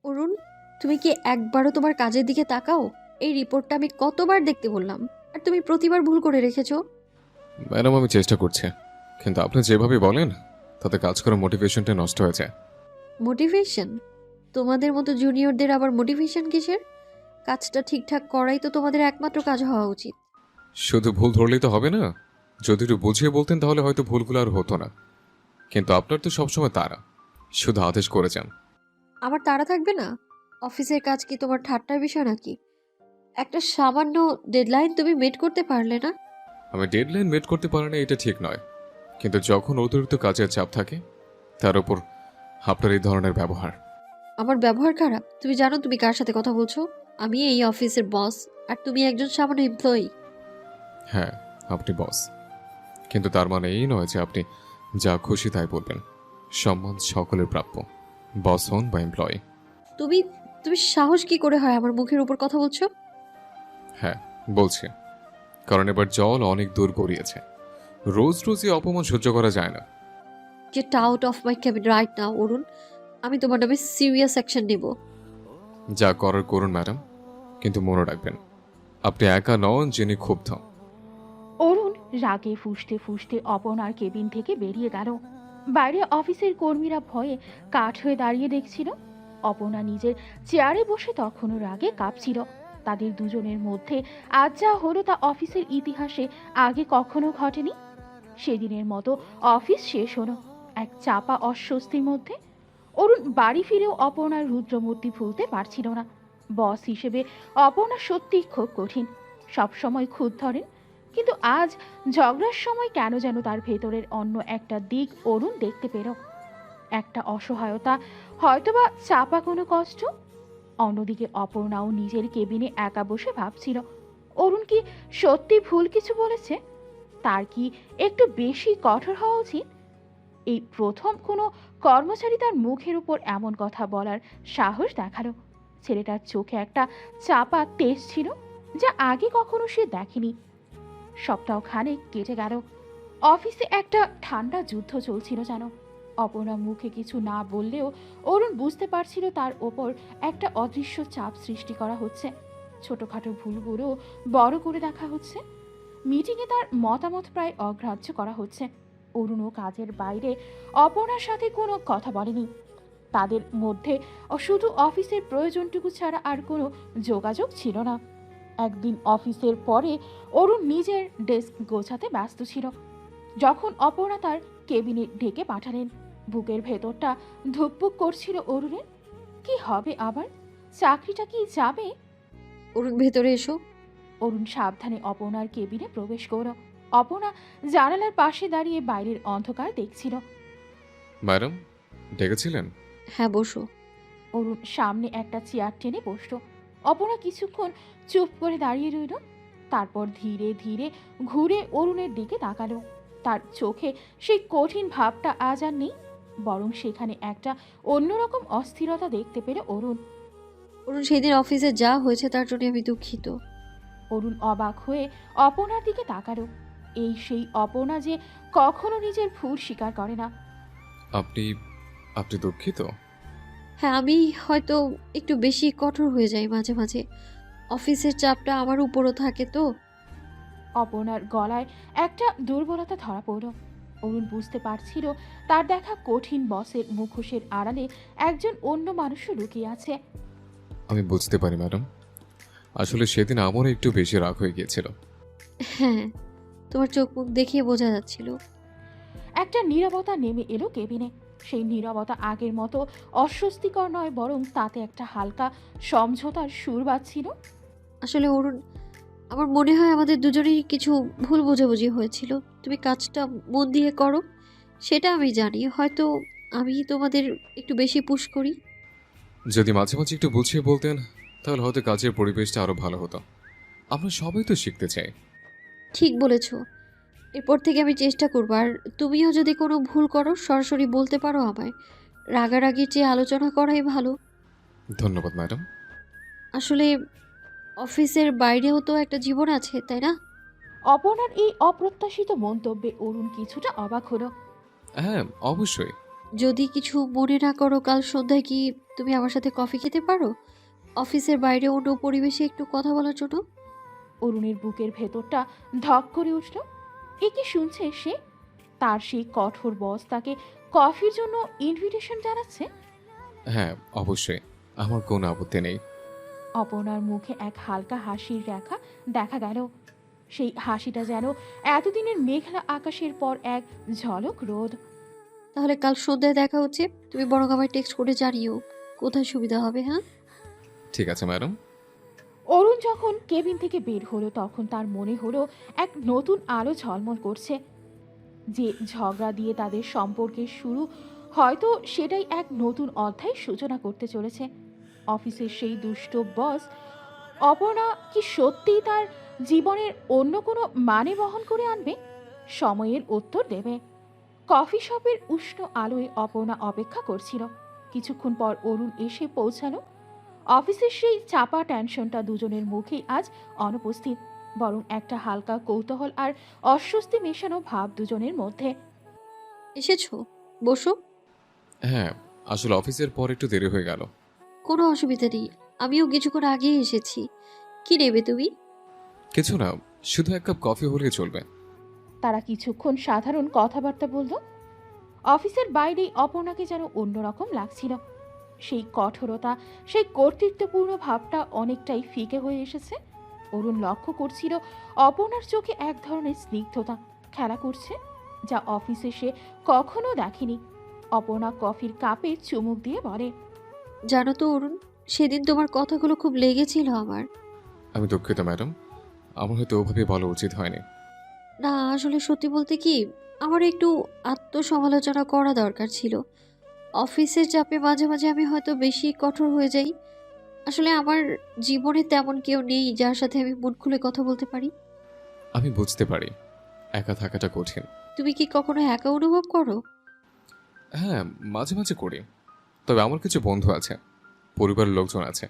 অরুণ, তুমি কি একবারও তোমার কাজের দিকে তাকাও? এই রিপোর্টটা আমি কতবার দেখতে বললাম, আর তুমি প্রতিবার ভুল করে রেখেছো। ম্যাডাম, আমি চেষ্টা করছি, কিন্তু আপনি যেভাবে বলেন তাতে কাজ করার মোটিভেশনটা নষ্ট হয়ে যায়। মোটিভেশন? তোমাদের মতো জুনিয়রদের আবার মোটিভেশন কিসের? কাজটা ঠিকঠাক করাই তো তোমাদের একমাত্র কাজ হওয়া উচিত। শুধু ভুল ধরলেই তো হবে না। যদি একটু বুঝিয়ে বলতেন তাহলে হয়তো ভুলগুলো আর হতো না। কিন্তু আপনার তো সবসময় তাড়া, শুধু আদেশ করে যান। আমার তাড়া থাকবে না? অফিসের কাজ কি তোমার ঠাট্টার বিষয় নাকি? একটা সামান্য ডেডলাইন তুমি মেট করতে পারলে না? আমি ডেডলাইন মেট করতে পারি না এটা ঠিক নয়, কিন্তু যখন অতিরিক্ত কাজের চাপ থাকে তার উপর আপনার এই ধরনের ব্যবহার। আমার ব্যবহার খারাপ? তুমি জানো তুমি কার সাথে কথা বলছো? আমি এই অফিসের বস, আর তুমি একজন সামান্য এমপ্লয়ি। হ্যাঁ, আপনি বস, কিন্তু তার মানে এই নয় যে আপনি যা খুশি তাই বলবেন। সম্মান সকলের প্রাপ্য, বস হন বা এমপ্লয়ি। তুমি তুমি সাহস কি করে হয় আমার মুখের উপর কথা বলছো? হ্যাঁ, বলছি, কারণ এবার জল অনেক দূর গড়িয়েছে। রোজ রোজ এই অপমান সহ্য করা যায় না। Get out of my cabin right now Arun. আমি তোমার নামে সিরিয়াস অ্যাকশন নেব। যা করার করুন ম্যাডাম, কিন্তু মনে রাখবেন আপনি একা নন যিনি ক্ষুব্ধ। অরুণ রাগে ফুঁসতে ফুঁসতে অপর্ণার কেবিন থেকে বেরিয়ে গেল। বাইরে অফিসের কর্মীরা ভয়ে কাঠ হয়ে দাঁড়িয়ে দেখছিল। অপর্ণা নিজের চেয়ারে বসে তখনও রাগে কাঁপছিল। তাদের দুজনের মধ্যে আজ যা হলো তা অফিসের ইতিহাসে আগে কখনো ঘটেনি। সেদিনের মতো অফিস শেষ হলো এক চাপা অস্বস্তির মধ্যে। অরুণ বাড়ি ফিরেও অপর্ণার রুদ্রমূর্তি ভুলতে পারছিল না। বস হিসেবে অপর্ণা সত্যিই খুব কঠিন, সবসময় খুঁত ধরেন। কিন্তু আজ ঝগড়ার সময় কেন যেন তার ভেতরের অন্য একটা দিক অরুণ দেখতে পেল। একটা অসহায়তা, হয়তোবা চাপা কোনো কষ্ট। অন্যদিকে অপর্ণাও নিজের কেবিনে একা বসে ভাবছিল, অরুণ কি সত্যি ভুল কিছু বলেছে? তার কি একটু বেশি কঠোর হওয়া উচিত? এই প্রথম কোনো কর্মচারী তার মুখের উপর এমন কথা বলার সাহস দেখালো। ছেলেটার চোখে একটা চাপা তেজ ছিল, যা আগে কখনো সে দেখেনি। সপ্তাহখানেক কেটে গেল। অফিসে একটা ঠান্ডা যুদ্ধ চলছিল যেন। অপর্ণা মুখে কিছু না বললেও অরুণ বুঝতে পারছিল তার ওপর একটা অদৃশ্য চাপ সৃষ্টি করা হচ্ছে। ছোটখাটো ভুলগুলো বড় করে দেখা হচ্ছে। মিটিংয়ে তার মতামত প্রায় অগ্রাহ্য করা হচ্ছে। অরুণও কাজের বাইরে অপর্ণার সাথে কোনো কথা বলেনি। তাদের মধ্যে শুধু অফিসের প্রয়োজনটুকু ছাড়া আর কোনো যোগাযোগ ছিল না। একদিন অফিসের পরে অরুণ নিজের ডেস্ক গোছাতে ব্যস্ত ছিল, যখন অপর্ণা তার কেবিনে ডেকে পাঠালেন। বুকের ভেতরটা ধুকপুক করছিল অরুণের। কি হবে আবার? চাকরিটা কি যাবে? অরুণ, ভেতরে এসো। অরুণ সাবধানে অপর্ণার কেবিনে প্রবেশ করল। অপর্ণা জানালার পাশে দাঁড়িয়ে বাইরের অন্ধকার দেখছিল। ম্যাডাম, ডেকেছিলেন? হ্যাঁ, বসো। অরুণ সামনে একটা চেয়ার টেনে বসল। অপর্ণা কিছুক্ষণ চুপ করে দাঁড়িয়ে রইল, তারপর ধীরে ধীরে ঘুরে অরুণের দিকে তাকালো। তার চোখে সেই কঠিন ভাবটা আজ আর নেই, বরং সেখানে একটা অন্যরকম অস্থিরতা দেখতে পেল অরুণ। অরুণ, সেদিন অফিসে যা হয়েছে তার জন্য আমি দুঃখিত। অরুণ অবাক হয়ে অপর্ণার দিকে তাকালো। এই সেই অপর্ণা যে কখনো নিজের ভুল স্বীকার করে না। আপনি আপনি দুঃখিত? হ্যাঁ, আমি হয়তো একটু বেশি কঠোর হয়ে যাই মাঝে মাঝে। অফিসের চাপটা আমার উপরও থাকে তো। অপর্ণার গলায় একটা দুর্বলতা ধরা পড়ল। অরুণ বুঝতে পারছিল তার দেখা কঠিন বসের মুখোশের আড়ালে একজন অন্য মানুষও লুকিয়ে আছে। আমি বুঝতে পারি ম্যাডাম, আসলে সেদিন আমারও একটু বেশি রাগ হয়ে গিয়েছিল। হ্যাঁ, তোমার চোখ মুখ দেখিয়ে বোঝা যাচ্ছিল। একটা নীরবতা নেমে এলো কেবিনে। সেই নীরবতা আগের মতো অস্বস্তিকর নয়, বরং তাতে একটা হালকা সমঝোতার সুর বাজছিল। আসলে অরুণ, আমার মনে হয় আমাদের দুজনেই কিছু ভুল বোঝাবুঝি হয়েছিল। তুমি কাজটা মন দিয়ে করো, সেটা আমি জানি। হয়তো আমি তোমাদের একটু বেশি পুশ করি। যদি মাঝে মাঝে একটু বুঝিয়ে বলতেন তাহলে হয়তো কাজের পরিবেশটা আরো ভালো হতো। আমরা সবাই তো শিখতে চাই। ঠিক বলেছ। এরপর থেকে আমি চেষ্টা করবো। আর তুমিও যদি কোনো ভুল করো সরাসরি বলতে পারো আমায়। রাগারাগির চেয়ে আলোচনা করাই ভালো। ধন্যবাদ ম্যাডাম। আসলে অফিসের বাইরেও তো একটা জীবন আছে, তাই না? অপর্ণার এই অপ্রত্যাশিত মন্তব্যে অরুণ কিছুটা অবাক হলো। হ্যাঁ, অবশ্যই। যদি কিছু মনে না করো, কাল সন্ধ্যায় কি তুমি আমার সাথে কফি খেতে পারো? অফিসের বাইরে অন্য পরিবেশে একটু কথা বলার জন্য। অরুণের বুকের ভেতরটা ধক করে উঠল। এ কি শুনছে সে? তার সেই কঠোর বস তাকে কফির জন্য ইনভিটেশন জানাচ্ছে। হ্যাঁ, অবশ্যই, আমার কোনো আপত্তি নেই। অপর্ণার মুখে এক হালকা হাসির রেখা দেখা গেল। সেই হাসিটা যেন এতদিনের মেঘলা আকাশের পর এক ঝলক রোদ। তাহলে কাল সন্ধ্যায় দেখা হচ্ছে। তুমি বরং আমায় টেক্সট করে জানিও কোথায় সুবিধা হবে। হ্যাঁ, ঠিক আছে ম্যাডাম। অরুণ যখন কেবিন থেকে বের হলো তখন তার মনে হলো এক নতুন আলো ঝলমল করছে। যে ঝগড়া দিয়ে তাদের সম্পর্কের শুরু, হয়তো সেটাই এক নতুন অধ্যায় সূচনা করতে চলেছে। অফিসের সেই দুষ্ট বস অপর্ণা কি সত্যিই তার জীবনের অন্য কোনো মানে বহন করে আনবে? সময়ের উত্তর দেবে। কফি শপের উষ্ণ আলোয় অপর্ণা অপেক্ষা করছিল। কিছুক্ষণ পর অরুণ এসে পৌঁছালো। অফিসের সেই চাপা টেনশনটা দুজনের মুখেই আজ অনুপস্থিত, বরং একটা হালকা কৌতূহল আর অস্বস্তি মেশানো ভাব দুজনের মধ্যে। এসেছো, বসো। হ্যাঁ, আসলে অফিসের পর একটু দেরি হয়ে গেল। কোনো অসুবিধা নেই, আমিও কিছুক্ষণ আগেই এসেছি। কি নেবে তুমি? কিছু না, শুধু এক কাপ কফি হলেই চলবে। তারা কিছুক্ষণ সাধারণ কথাবার্তা বলল। অফিসের বাইরেই অপর্ণাকে যেন অন্যরকম লাগছিল। সেই কঠোরতা, সেই কর্তৃত্বপূর্ণ ভাবটা অনেকটাই ফিকে হয়ে এসেছে। অরুণ লক্ষ্য করছিল অপর্ণার চোখে এক ধরনের স্নিগ্ধতা খেলা করছে, যা অফিসে সে কখনো দেখেনি। অপর্ণা কফির কাপে চুমুক দিয়ে বলে, জানো তো অরুণ, সেদিন তোমার কথাগুলো খুব লেগেছিল আমার। আমি দুঃখিত ম্যাডাম, আমার হয়তো ওভাবে বলা উচিত হয়নি। না, আসলে সত্যি বলতে কি, আমার একটু আত্মসমালোচনা করা দরকার ছিল। অফিসের চাপে মাঝে মাঝে আমি হয়তো বেশি কঠোর হয়ে যাই। আসলে আমার জীবনে তেমন কেউ নেই যার সাথে আমি মন খুলে কথা বলতে পারি। আমি বুঝতে পারি, একা থাকাটা কঠিন। তুমি কি কখনো একা অনুভব করো? হ্যাঁ, মাঝে মাঝে করি। তবে আমার কিছু বন্ধু আছে, পরিবারের লোকজন আছে,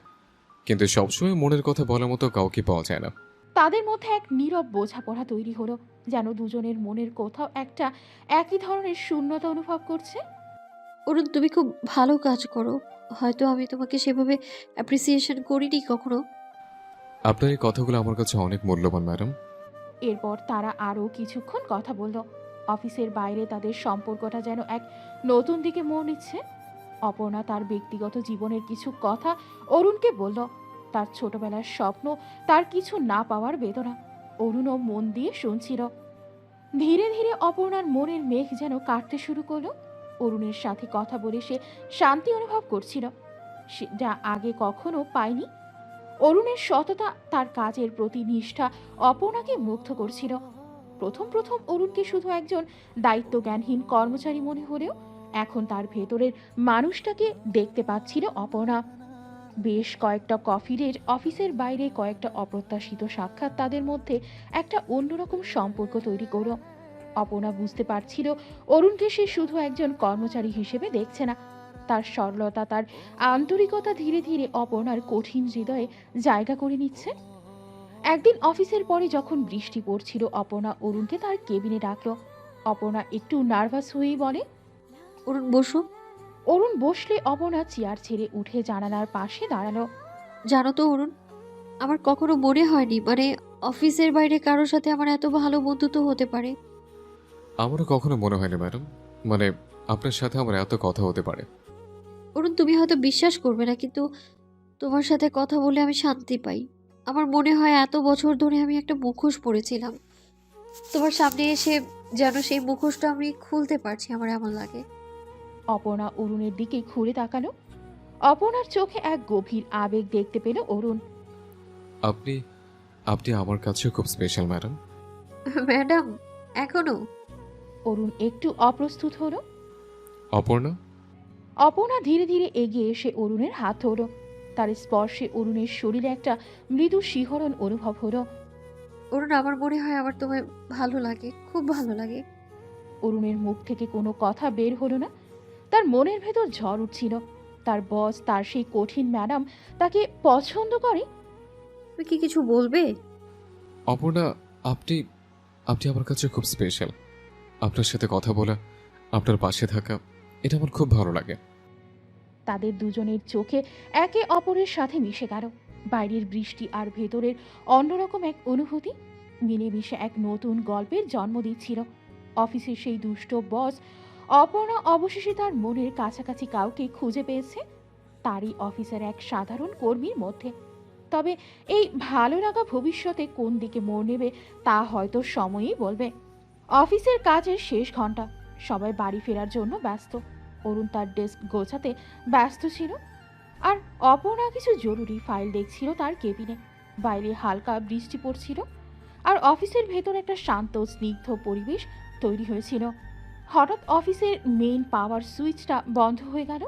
কিন্তু সবসময় মনের কথা বলার মতো কাউকে পাওয়া যায় না। তাদের মধ্যে এক নীরব বোঝাপড়া তৈরি হলো, যেন দুজনের মনের কোথাও একটা একই ধরনের শূন্যতা অনুভব করছে। অরুণ, তুমি খুব ভালো কাজ করো। হয়তো আমি তোমাকে সেভাবে অ্যাপ্রিসিয়েশন করিনি কখনো। আপনার এই কথাগুলো আমার কাছে অনেক মূল্যবান ম্যাডাম। এরপর তারা আরও কিছুক্ষণ কথা বলল। অফিসের বাইরে তাদের সম্পর্কটা যেন এক নতুন দিকে মোড় নিচ্ছে। অপর্ণা তার ব্যক্তিগত জীবনের কিছু কথা অরুণকে বলল। তার ছোটবেলার স্বপ্ন, তার কিছু না পাওয়ার বেদনা। অরুণও মন দিয়ে শুনছিল। ধীরে ধীরে অপর্ণার মনের মেঘ যেন কাটতে শুরু করলো। অরুণের সাথে কথা বলে সে শান্তি অনুভব করছিল, যা আগে কখনো পায়নি। অরুণের সততা, তার কাজের প্রতি নিষ্ঠা অপর্ণাকে মুগ্ধ করছিল। প্রথম প্রথম অরুণকে শুধু একজন দায়িত্বজ্ঞানহীন কর্মচারী মনে হলেও এখন তার ভেতরের মানুষটাকে দেখতে পাচ্ছিল অপর্ণা। বেশ কয়েকটা কফি ডেট, অফিসের বাইরে কয়েকটা অপ্রত্যাশিত সাক্ষাৎ তাদের মধ্যে একটা অন্যরকম সম্পর্ক তৈরি করলো। অপর্ণা বুঝতে পারছিল অরুণকে সে শুধু একজন কর্মচারী হিসেবে দেখছে না। তার সরলতা, তার আন্তরিকতা ধীরে ধীরে অপর্ণার কঠিন হৃদয়ে জায়গা করে নিচ্ছে। একদিন অফিসের পরে যখন বৃষ্টি পড়ছিল, অপর্ণা অরুণকে তার কেবিনে ডাকলো। অপর্ণা একটু নার্ভাস হয়েই বলে, অরুণ, বসো। অরুণ বসলে অপর্ণা চেয়ার ছেড়ে উঠে জানালার পাশে দাঁড়ালো। জানো তো অরুণ, আমার কখনো মনে হয়নি অফিসের বাইরে কারোর সাথে আমার এত ভালো বন্ধুত্ব হতে পারে। আমারও কখনো মনে হয়নি ম্যাডাম, আপনার সাথে আমার এত কথা হতে পারে। অরুণ, তুমি হয়তো বিশ্বাস করবে না, কিন্তু তোমার সাথে কথা বলে আমি শান্তি পাই। আমার মনে হয় এত বছর ধরে আমি একটা মুখোশ পরেছিলাম, তোমার সামনে এসে যেন সেই মুখোশটা আমি খুলতে পারছি, আমার এমন লাগে। অপর্ণা অরুণের দিকে ঘুরে তাকালো। অপর্ণার চোখে এক গভীর আবেগ দেখতে পেল অরুণ। আপনি আপনি আমার কাছে খুব স্পেশাল ম্যাডাম। ম্যাডাম, এখনো? অরুণ একটু অপ্রস্তুত হলো। অপর্ণা। অপর্ণা ধীরে ধীরে এগিয়ে এসে অরুণের হাত ধরল। তার স্পর্শে অরুণের শরীরে একটা মৃদু শিহরণ অনুভব হলো। অরুণ, আমার মনে হয় আমার তোমায় ভালো লাগে, খুব ভালো লাগে। অরুণের মুখ থেকে কোনো কথা বের হলো না। তার মনের ভেতর ঝড় উঠছিল। তার বস, তার সেই কঠিন ম্যাডাম তাকে পছন্দ করে। তুমি কি কিছু বলবে? অপর্ণা, আপনি আপনি আমার কাছে খুব স্পেশাল। আপনার সাথে কথা বলা, আপনার পাশে থাকা, এটা আমার খুব ভালো লাগে। তাদের দুজনের চোখে একে অপরের সাথে মিশে গেল। বাইরের বৃষ্টি আর ভেতরের অন্যরকম এক অনুভূতি মিলেমিশে এক নতুন গল্পের জন্ম দিচ্ছিল। অফিসের সেই দুষ্ট বস অপর্ণা অবশেষে তার মনের কাছাকাছি কাউকে খুঁজে পেয়েছে, তারই অফিসের এক সাধারণ কর্মীর মধ্যে। তবে এই ভালো লাগা ভবিষ্যতে কোন দিকে মোড় নেবে তা হয়তো সময়ই বলবে। অফিসের কাজের শেষ ঘন্টা, সবাই বাড়ি ফেরার জন্য ব্যস্ত। অরুণ তার ডেস্ক গোছাতে ব্যস্ত ছিল, আর অপর্ণা কিছু জরুরি ফাইল দেখছিল তার কেবিনে। বাইরে হালকা বৃষ্টি পড়ছিল, আর অফিসের ভেতর একটা শান্ত স্নিগ্ধ পরিবেশ তৈরি হয়েছিল। হঠাৎ অফিসের মেইন পাওয়ার সুইচটা বন্ধ হয়ে গেল।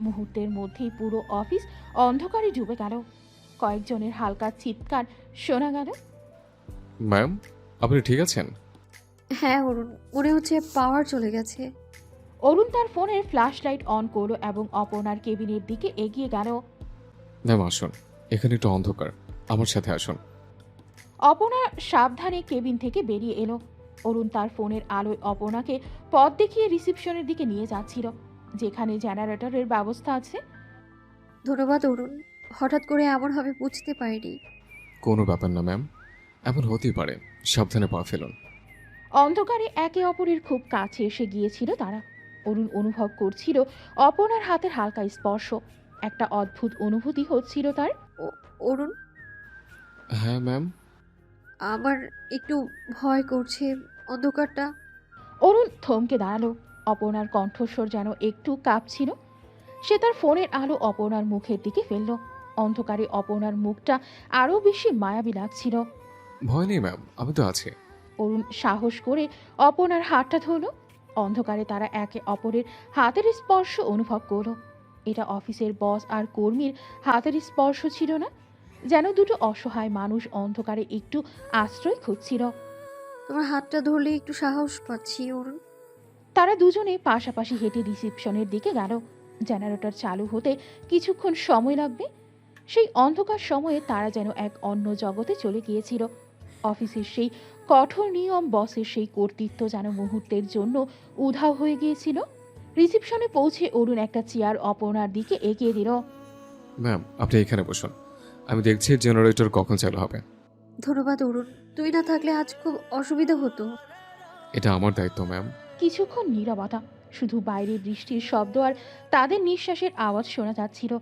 মুহূর্তের মধ্যেই পুরো অফিস অন্ধকারে ডুবে গেল। কয়েকজনের হালকা চিৎকার শোনা গেল। ম্যাম, আপনি ঠিক আছেন? হ্যাঁ অরুণ, মনে হচ্ছে পাওয়ার চলে গেছে। অরুণ তার ফোনের ফ্ল্যাশ লাইট অন করলো এবং অপর্ণার কেবিনের দিকে এগিয়ে গেল। ম্যাম আসুন, এখানে একটু অন্ধকার, আমার সাথে আসুন। অপর্ণা সাবধানে কেবিন থেকে বেরিয়ে এলো। অরুণ তার ফোনের আলোয় অপর্ণাকে পথ দেখিয়ে রিসেপশনের দিকে নিয়ে যাচ্ছিল, যেখানে জেনারেটরের ব্যবস্থা আছে। ধন্যবাদ অরুণ, হঠাৎ করে এমন হবে বুঝতে পারিনি। কোনো ব্যাপার না ম্যাম, এমন হতেই পারে, সাবধানে পা ফেলুন। অন্ধকারে একে অপরের খুব কাছে এসে গিয়েছিল তারা। অরুণ অনুভব করছিল অপর্ণার হাতের হালকা স্পর্শ। একটা অদ্ভুত অনুভূতি হচ্ছিল তার। অরুণ, হ্যাঁ ম্যাম। আমার একটু ভয় করছে, অন্ধকারটা। অরুণ থমকে দাঁড়ালো। অপর্ণার কণ্ঠস্বর যেন একটু কাঁপছিল। সে তার ফোনের আলো অপর্ণার মুখের দিকে ফেলল। অন্ধকারে অপর্ণার মুখটা আরো বেশি মায়াবী লাগছিল। ভয় নেই ম্যাম, আমি তো আছি। অরুণ সাহস করে অপর্ণার হাতটা ধরল। অন্ধকারে তারা একে অপরের হাতের স্পর্শ অনুভব করল। এটা অফিসের বস আর কর্মীর হাতের স্পর্শ ছিল না, যেন দুটো অসহায় মানুষ অন্ধকারে একটু আশ্রয় খুঁজছিল। তোমার হাতটা ধরলে একটু সাহস পাচ্ছি অরুণ। তারা দুজনে পাশাপাশি হেঁটে রিসেপশনের দিকে গেল। জেনারেটর চালু হতে কিছুক্ষণ সময় লাগবে। সেই অন্ধকার সময়ে তারা যেন এক অন্য জগতে চলে গিয়েছিল। অফিসের সেই কঠোর নিয়ম, বসের সেই কর্তৃত্ব যেন মুহূর্তের জন্য উধাও হয়ে গিয়েছিল। রিসেপশনে পৌঁছে অরুণ একটা চেয়ার অপর্ণার দিকে এগিয়ে দিল। ম্যাম আপনি এখানে বসুন, আমি দেখছি জেনারেটর কখন চালু হবে। ধন্যবাদ অরুণ, তুমি না থাকলে আজ খুব অসুবিধা হতো। এটা আমার দায়িত্ব ম্যাম। কিছুক্ষণ নীরবতা, শুধু বাইরে বৃষ্টির শব্দ আর তাদের নিঃশ্বাসের আওয়াজ শোনা যাচ্ছিল।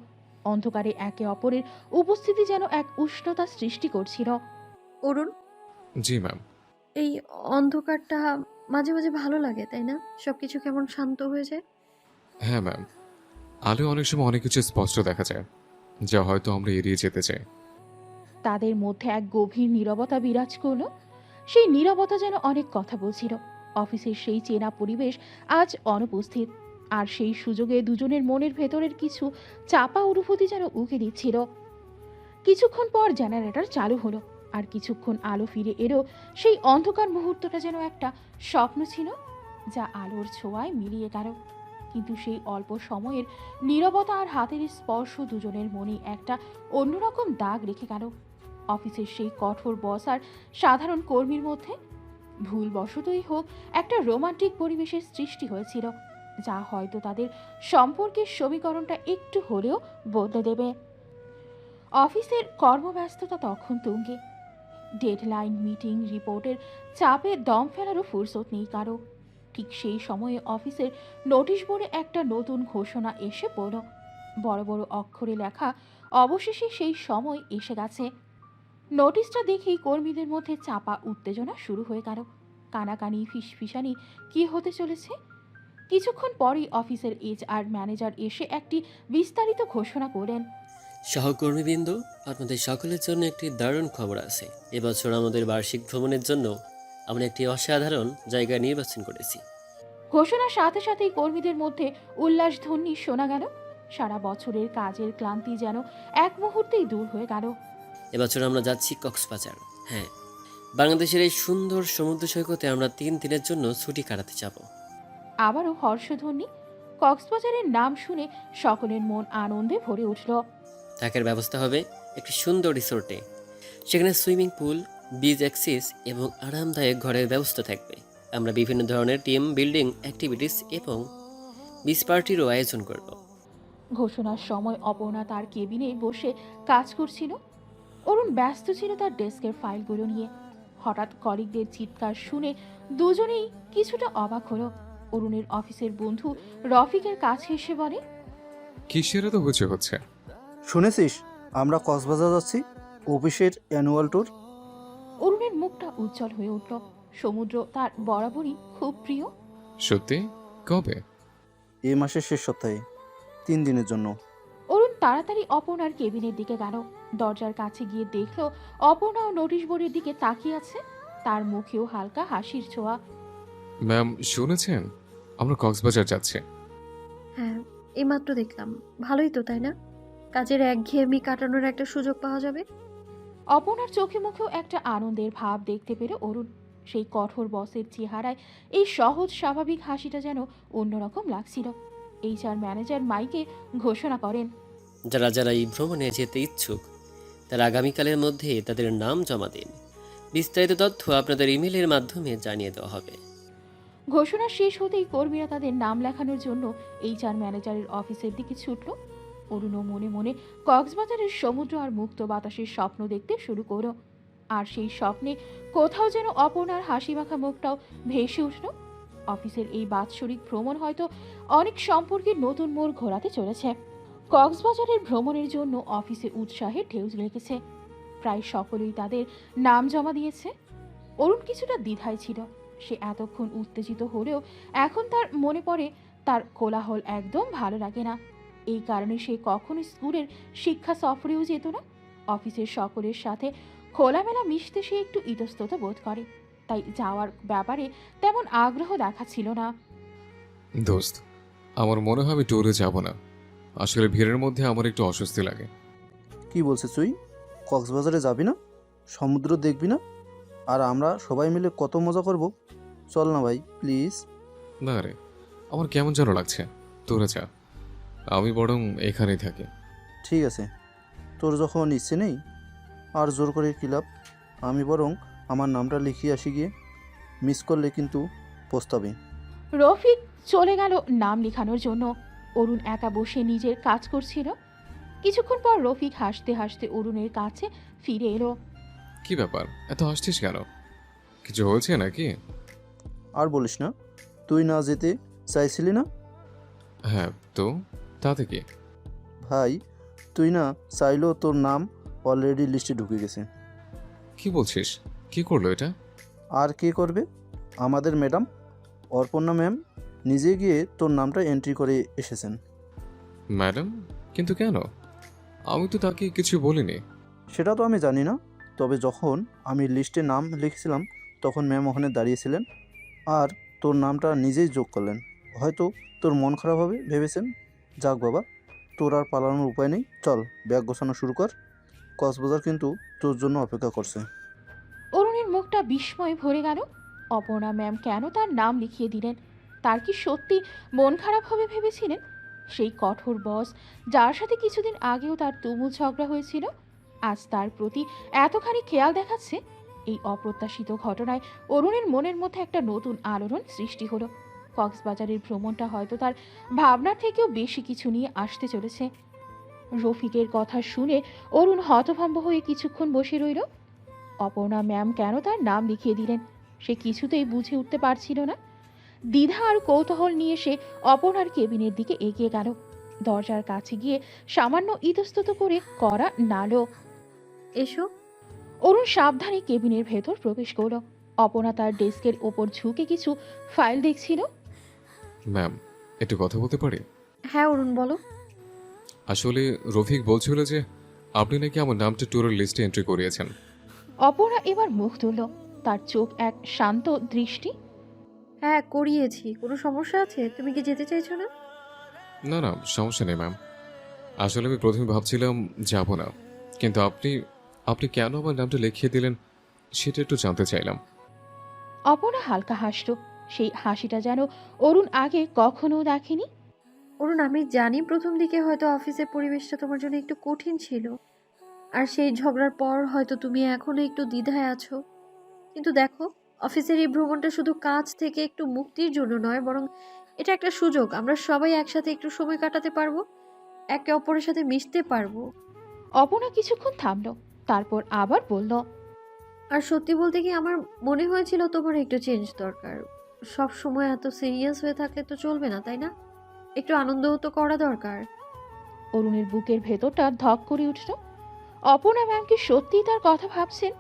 অন্ধকারে একে অপরের উপস্থিতি যেন এক উষ্ণতা সৃষ্টি করছিল। অরুণ, জি ম্যাম। এই অন্ধকারটা মাঝে মাঝে ভালো লাগে তাই না? সবকিছু কেমন শান্ত হয়ে যায়। হ্যাঁ ম্যাম, আলো অনেক সময় অনেক কিছু স্পষ্ট দেখা যায়, যা হয়তো আমরা এড়িয়ে যেতে চাই। তাদের মধ্যে এক গভীর নীরবতা বিরাজ করলো। সেই নীরবতা যেন অনেক কথা বলছিল। অফিসের সেই চেনা পরিবেশ আজ অনুপস্থিত, আর সেই সুযোগে দুজনের মনের ভেতরের কিছু চাপা অনুভূতি যেন উকে দিচ্ছিল। কিছুক্ষণ পর জেনারেটর চালু হলো, আর কিছুক্ষণ আলো ফিরে এলো। সেই অন্ধকার মুহূর্তটা যেন একটা স্বপ্ন ছিল, যা আলোর ছোঁয়ায় মিলিয়ে গেল। কিন্তু সেই অল্প সময়ের নীরবতা আর হাতের স্পর্শ দুজনের মনে একটা অন্যরকম দাগ রেখে গেল। অফিসের সেই কঠোর বস আর সাধারণ কর্মীর মধ্যে ভুলবশতই হোক একটা রোমান্টিক পরিবেশের সৃষ্টি হয়েছিল, যা হয়তো তাদের সম্পর্কের সমীকরণটা একটু হলেও বদলে দেবে। অফিসের কর্মব্যস্ততা তখন তুঙ্গে। ডেডলাইন, মিটিং, রিপোর্টের চাপে দম ফেলারও ফুরসত নেই কারো। ঠিক সেই সময়ে অফিসের নোটিশ বোর্ডে একটা নতুন ঘোষণা এসে পড়ল। বড় বড় অক্ষরে লেখা, অবশেষে সেই সময় এসে গেছে। নোটিশটা দেখেই কর্মীদের মধ্যে চাপা উত্তেজনা শুরু হয়ে গেল। কানাকানি, ফিসফিসানি কি হতে চলেছে। কিছুক্ষণ পরেই অফিসের HR ম্যানেজার এসে একটি বিস্তারিত ঘোষণা করলেন। সহকর্মীবৃন্দ, আপনাদের সকলের জন্য একটি দারুণ খবর আছে। এবছর আমাদের বার্ষিক ভ্রমণের জন্য আমরা একটি অসাধারণ জায়গা নির্বাচন করেছি। ঘোষণার সাথে সাথেই কর্মীদের মধ্যে উল্লাসধ্বনি শোনা গেল। সারা বছরের কাজের ক্লান্তি যেন এক মুহূর্তেই দূর হয়ে গেল। এবছর আমরা যাচ্ছি কক্সবাজার। হ্যাঁ, বাংলাদেশের এই সুন্দর সমুদ্র সৈকতে আমরা 3 দিনের জন্য ছুটি কাটাতে যাব। আবারও হর্ষধ্বনি। কক্সবাজারের নাম শুনে সকলের মন আনন্দে ভরে উঠল। থাকার ব্যবস্থা হবে একটি সুন্দর রিসোর্টে। সেখানে সুইমিং পুল, বিচ অ্যাক্সেস এবং আরামদায়ক ঘরের ব্যবস্থা থাকবে। আমরা বিভিন্ন ধরনের টিম বিল্ডিং অ্যাক্টিভিটিস এবং বিচ পার্টিরও আয়োজন করব। ঘোষণার সময় অপর্ণা তার কেবিনে বসে কাজ করছিল। অরুণ ব্যস্ত ছিল তার ডেস্কের ফাইলগুলো নিয়ে। হঠাৎ কলিগদের চিৎকার শুনে দুজনেই কিছুটা অবাক হলো। অরুণের অফিসের বন্ধু রফিকের কাছে এসে বলে, কিসের তো হচ্ছে? শুনেছিস আমরা কক্সবাজার যাচ্ছি, অফিসের অ্যানুয়াল ট্যুর। অরুণের মুখটা উজ্জ্বল হয়ে উঠল। সমুদ্র তার বরাবরই খুব প্রিয়। সত্যি? কবে? এই মাসের শেষ সপ্তাহে, 3 দিনের জন্য। অরুণ তাড়াতাড়ি অপর্ণার কেবিনের দিকে গেল। দরজার কাছে গিয়ে দেখলো অপর্ণাও নোটিশ বোর্ডের দিকে তাকিয়ে আছে। তার মুখেও হালকা হাসির ছোঁয়া। ম্যাম শুনেছেন, আমরা কক্সবাজার যাচ্ছি। হ্যাঁ, এইমাত্র দেখলাম। ভালোই তো, তাই না? কাজের একঘেয়েমি কাটানোর একটা সুযোগ পাওয়া যাবে। অপর্ণার চোখে মুখেও একটা আনন্দের ভাব দেখতে পেল অরুণ। সেই কঠোর বসের চেহারায় এই সহজ স্বাভাবিক হাসিটা যেন অন্যরকম লাগছিল। এইচআর ম্যানেজার মাইকে ঘোষণা করেন, যারা যারা এই ভ্রমণে যেতে ইচ্ছুক তারা আগামীকালের মধ্যে তাদের নাম জমা দিন। বিস্তারিত তথ্য আপনাদের ইমেলের মাধ্যমে জানিয়ে দেওয়া হবে। ঘোষণা শেষ হতেই কর্মীরা তাদের নাম লেখানোর জন্য এইচআর ম্যানেজারের অফিসের দিকে ছুটল। অরুণও মনে মনে কক্সবাজারের সমুদ্র আর মুক্ত বাতাসের স্বপ্ন দেখতে শুরু করলো। আর সেই স্বপ্নে কোথাও যেন অপর্ণার হাসি মাখা মুখটাও ভেসে উঠল। অফিসের এই বাৎসরিক ভ্রমণ হয়তো অনেক সম্পর্কের নতুন মোড় ঘোরাতে চলেছে। কক্সবাজারের ভ্রমণের জন্য অফিসে উৎসাহের ঢেউ লেগেছে। প্রায় সকলেই তাদের নাম জমা দিয়েছে। অরুণ কিছুটা দ্বিধায় ছিল। সে এতক্ষণ উত্তেজিত হলেও এখন তার মনে পড়ে তার কোলাহল একদম ভালো লাগে না। এই কারণে সে কখনো স্কুলের শিক্ষা সফরেও যেত না। অফিসের সকলের সাথে খোলামেলা মিশতে সে একটু ইতস্তত বোধ করে, তাই যাওয়ার ব্যাপারে তেমন আগ্রহ দেখাচ্ছিল না। দোস্ত, আমার মনে হয় আমি ট্যুরে যাব না। আসলে ভিড়ের মধ্যে আমার একটু অস্বস্তি লাগে। কি বলছিস তুই? কক্সবাজারে যাবি না? সমুদ্র দেখবি না? আর আমরা সবাই মিলে কত মজা করব। চল না ভাই, প্লিজ। না রে, আমার কেমন যেন লাগছে। তোরা যা, আমি বরং এখানেই থাকি। ঠিক আছে, তোর যখন ইচ্ছে নেই আর জোর করে কি লাভ। আমি বরং আমার নামটা লিখিয়ে আসি গিয়ে। মিস করলে কিন্তু পস্তাবি। রফিক চলে গেল নাম লেখানোর জন্য। অরুণ একা বসে নিজের কাজ করছিল। কিছুক্ষণ পর রফিক হাসতে হাসতে অরুণের কাছে ফিরে এলো। কি ব্যাপার, এত হাসছিস কেন? কিছু হয়েছে নাকি? আর বলিস না, তুই না যেতে চাইছিলি না? হ্যাঁ তো, তাতে কি? ভাই, তুই না চাইলেও তোর নাম অলরেডি লিস্টে ঢুকে গেছে। কি বলছিস? কি করলো এটা? আর কে করবে? আমাদের ম্যাডাম অর্পণা ম্যাম নিজে গিয়ে তোর নামটা এন্ট্রি করে এসেছেন। ম্যাডাম? কিন্তু কেন? আমি তো তাকে কিছু বলিনি। সেটা তো আমি জানি না, তবে যখন আমি লিস্টে নাম লিখেছিলাম তখন ম্যাম ওখানে দাঁড়িয়েছিলেন আর তোর নামটা নিজেই যোগ করলেন। হয়তো তোর মন খারাপ হবে ভেবেছেন। যাক বাবা, তোর আর পালানোর উপায় নেই। চল ব্যাগ গোছানো শুরু কর, কক্সবাজার কিন্তু তোর জন্য অপেক্ষা করছে। অরুণের মুখটা বিস্ময়ে ভরে গেল। অপর্ণা ম্যাম কেন তার নাম লিখিয়ে দিলেন? তার কি সত্যি মন খারাপ হবে ভেবেছিলেন? সেই কঠোর বস, যার সাথে কিছুদিন আগেও তার তুমুল ঝগড়া হয়েছিল, আজ তার প্রতি এতখানি খেয়াল দেখাচ্ছে। এই অপ্রত্যাশিত ঘটনায় অরুণের মনের মধ্যে একটা নতুন আলোড়ন সৃষ্টি হলো। কক্সবাজারের ভ্রমণটা হয়তো তার ভাবনার থেকেও বেশি কিছু নিয়ে আসতে চলেছে। রফিকের কথা শুনে অরুণ হতভম্ব হয়ে কিছুক্ষণ বসে রইল। অপর্ণা ম্যাম কেন তার নাম লিখিয়ে দিলেন সে কিছুতেই বুঝে উঠতে পারছিল না। দ্বিধা আর কৌতূহল নিয়ে সে অপর্ণার কেবিনের দিকে এগিয়ে গেল। দরজার কাছে গিয়ে সামান্য ইতস্তত করে করা নালো। এসো। অরুণ সাবধানে কেবিনের ভেতর প্রবেশ করল। অপর্ণা তার ডেস্কের ওপর ঝুঁকে কিছু ফাইল দেখছিল। ম্যাম, একটু কথা বলতে পারি? হ্যাঁ অরুণ, বলো। আসলে রফিক বলছিল যে আপনি নাকি আমার নামটা ট্যুরের লিস্টে এন্ট্রি করিয়েছেন। অপর্ণা এবার মুখ তুলল, তার চোখ এক শান্ত দৃষ্টি। হ্যাঁ, করিয়েছি। কোনো সমস্যা আছে? তুমি কি যেতে চাইছো না? না না, সমস্যা নেই ম্যাম। আসলে আমি প্রথমে ভাবছিলাম যাব না, কিন্তু আপনি আপনি কেন আমার নামটা লিখিয়ে দিলেন সেটা একটু জানতে চাইলাম। অপর্ণা হালকা হাসল। সেই হাসিটা যেন অরুণ আগে কখনো দেখেনি। অরুণ, আমি জানি প্রথম দিকে হয়তো অফিসের পরিবেশটা তোমার জন্য একটু কঠিন ছিল, আর সেই ঝগড়ার পর হয়তো তুমি এখনো একটু দ্বিধায় আছো। কিন্তু দেখো, অফিসের এই ভ্রমণটা শুধু কাজ থেকে একটু মুক্তির জন্য নয়, বরং এটা একটা সুযোগ, আমরা সবাই একসাথে একটু সময় কাটাতে পারবো, একে অপরের সাথে মিশতে পারবো। অপনা কিছুক্ষণ থামলো, তারপর আবার বলল, আর সত্যি বলতে কি, আমার মনে হয়েছিল তোমার একটু চেঞ্জ দরকার। সব সময় এত সিরিয়াস হয়ে থাকলে তো চলবে না, তাই না? একটু আনন্দও তো করা দরকার। অরুণের বুকের ভেতরটা ধক করে উঠল। অপনা ম্যাম কি সত্যিই তার কথা ভাবছেন?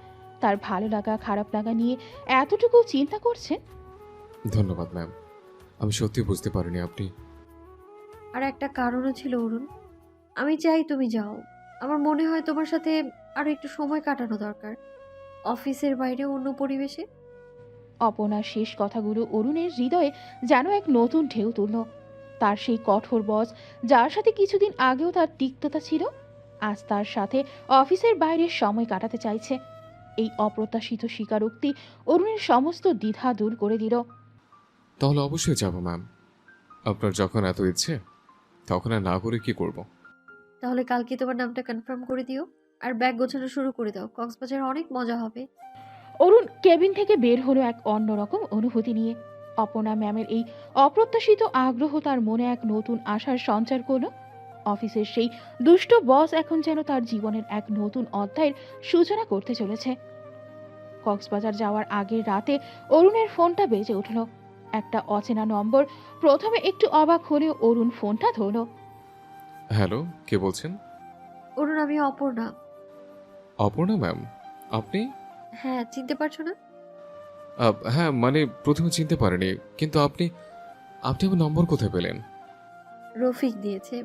তার ভালো লাগা খারাপ লাগা নিয়ে এতটুকু চিন্তা করছেন? ধন্যবাদ ম্যাম, আমি সত্যি বুঝতে পারিনি আপনি। আর একটা কারণও ছিল অরুণ, আমি চাই তুমি যাও। আমার মনে হয় তোমার সাথে আরো একটু সময় কাটানো দরকার, অফিসের বাইরে অন্য পরিবেশে। অপনার শেষ কথাগুলো অরুণের হৃদয়ে যেন এক নতুন ঢেউ তুলল। তার সেই কঠোর বস, যার সাথে কিছুদিন আগেও তার তিক্ততা ছিল, আজ তার সাথে অফিসের বাইরে সময় কাটাতে চাইছে। এই অপ্রত্যাশিত স্বীকারোক্তি অরুণের সমস্ত দ্বিধা দূর করে দিল। তাহলে অবশ্যই যাব ম্যাম, আপনার যখন এত ইচ্ছে তখন আর না করে কি করব। তাহলে কালকে তোমার নামটা কনফার্ম করে দিও, আর ব্যাগ গোছানো শুরু করে দাও, কক্সবাজার অনেক মজা হবে। অরুণ কেবিন থেকে বের হলো এক অন্যরকম অনুভূতি নিয়ে। অপনা ম্যামের এই অপ্রত্যাশিত আগ্রহ তার মনে এক নতুন আশার সঞ্চার করলো। অফিসের সেই দুষ্ট বস এখন যেন তার জীবনের এক নতুন অধ্যায়ের সূচনা করতে চলেছে। কক্সবাজার যাওয়ার আগের রাতে অরুণের ফোনটা বেজে উঠল। একটা অচেনা নম্বর। প্রথমে একটু অবাক হলেও অরুণ ফোনটা ধরল। হ্যালো, কে বলছেন? অরুণ, আমি অপর্ণা। অপর্ণা ম্যাম, আপনি? হ্যাঁ, চিনতে পারছো না? হ্যাঁ, মানে প্রথমে চিনতে পারিনি, কিন্তু আপনি আপনি আমার নম্বর কোথায় পেলেন? রফিক দিয়েছে,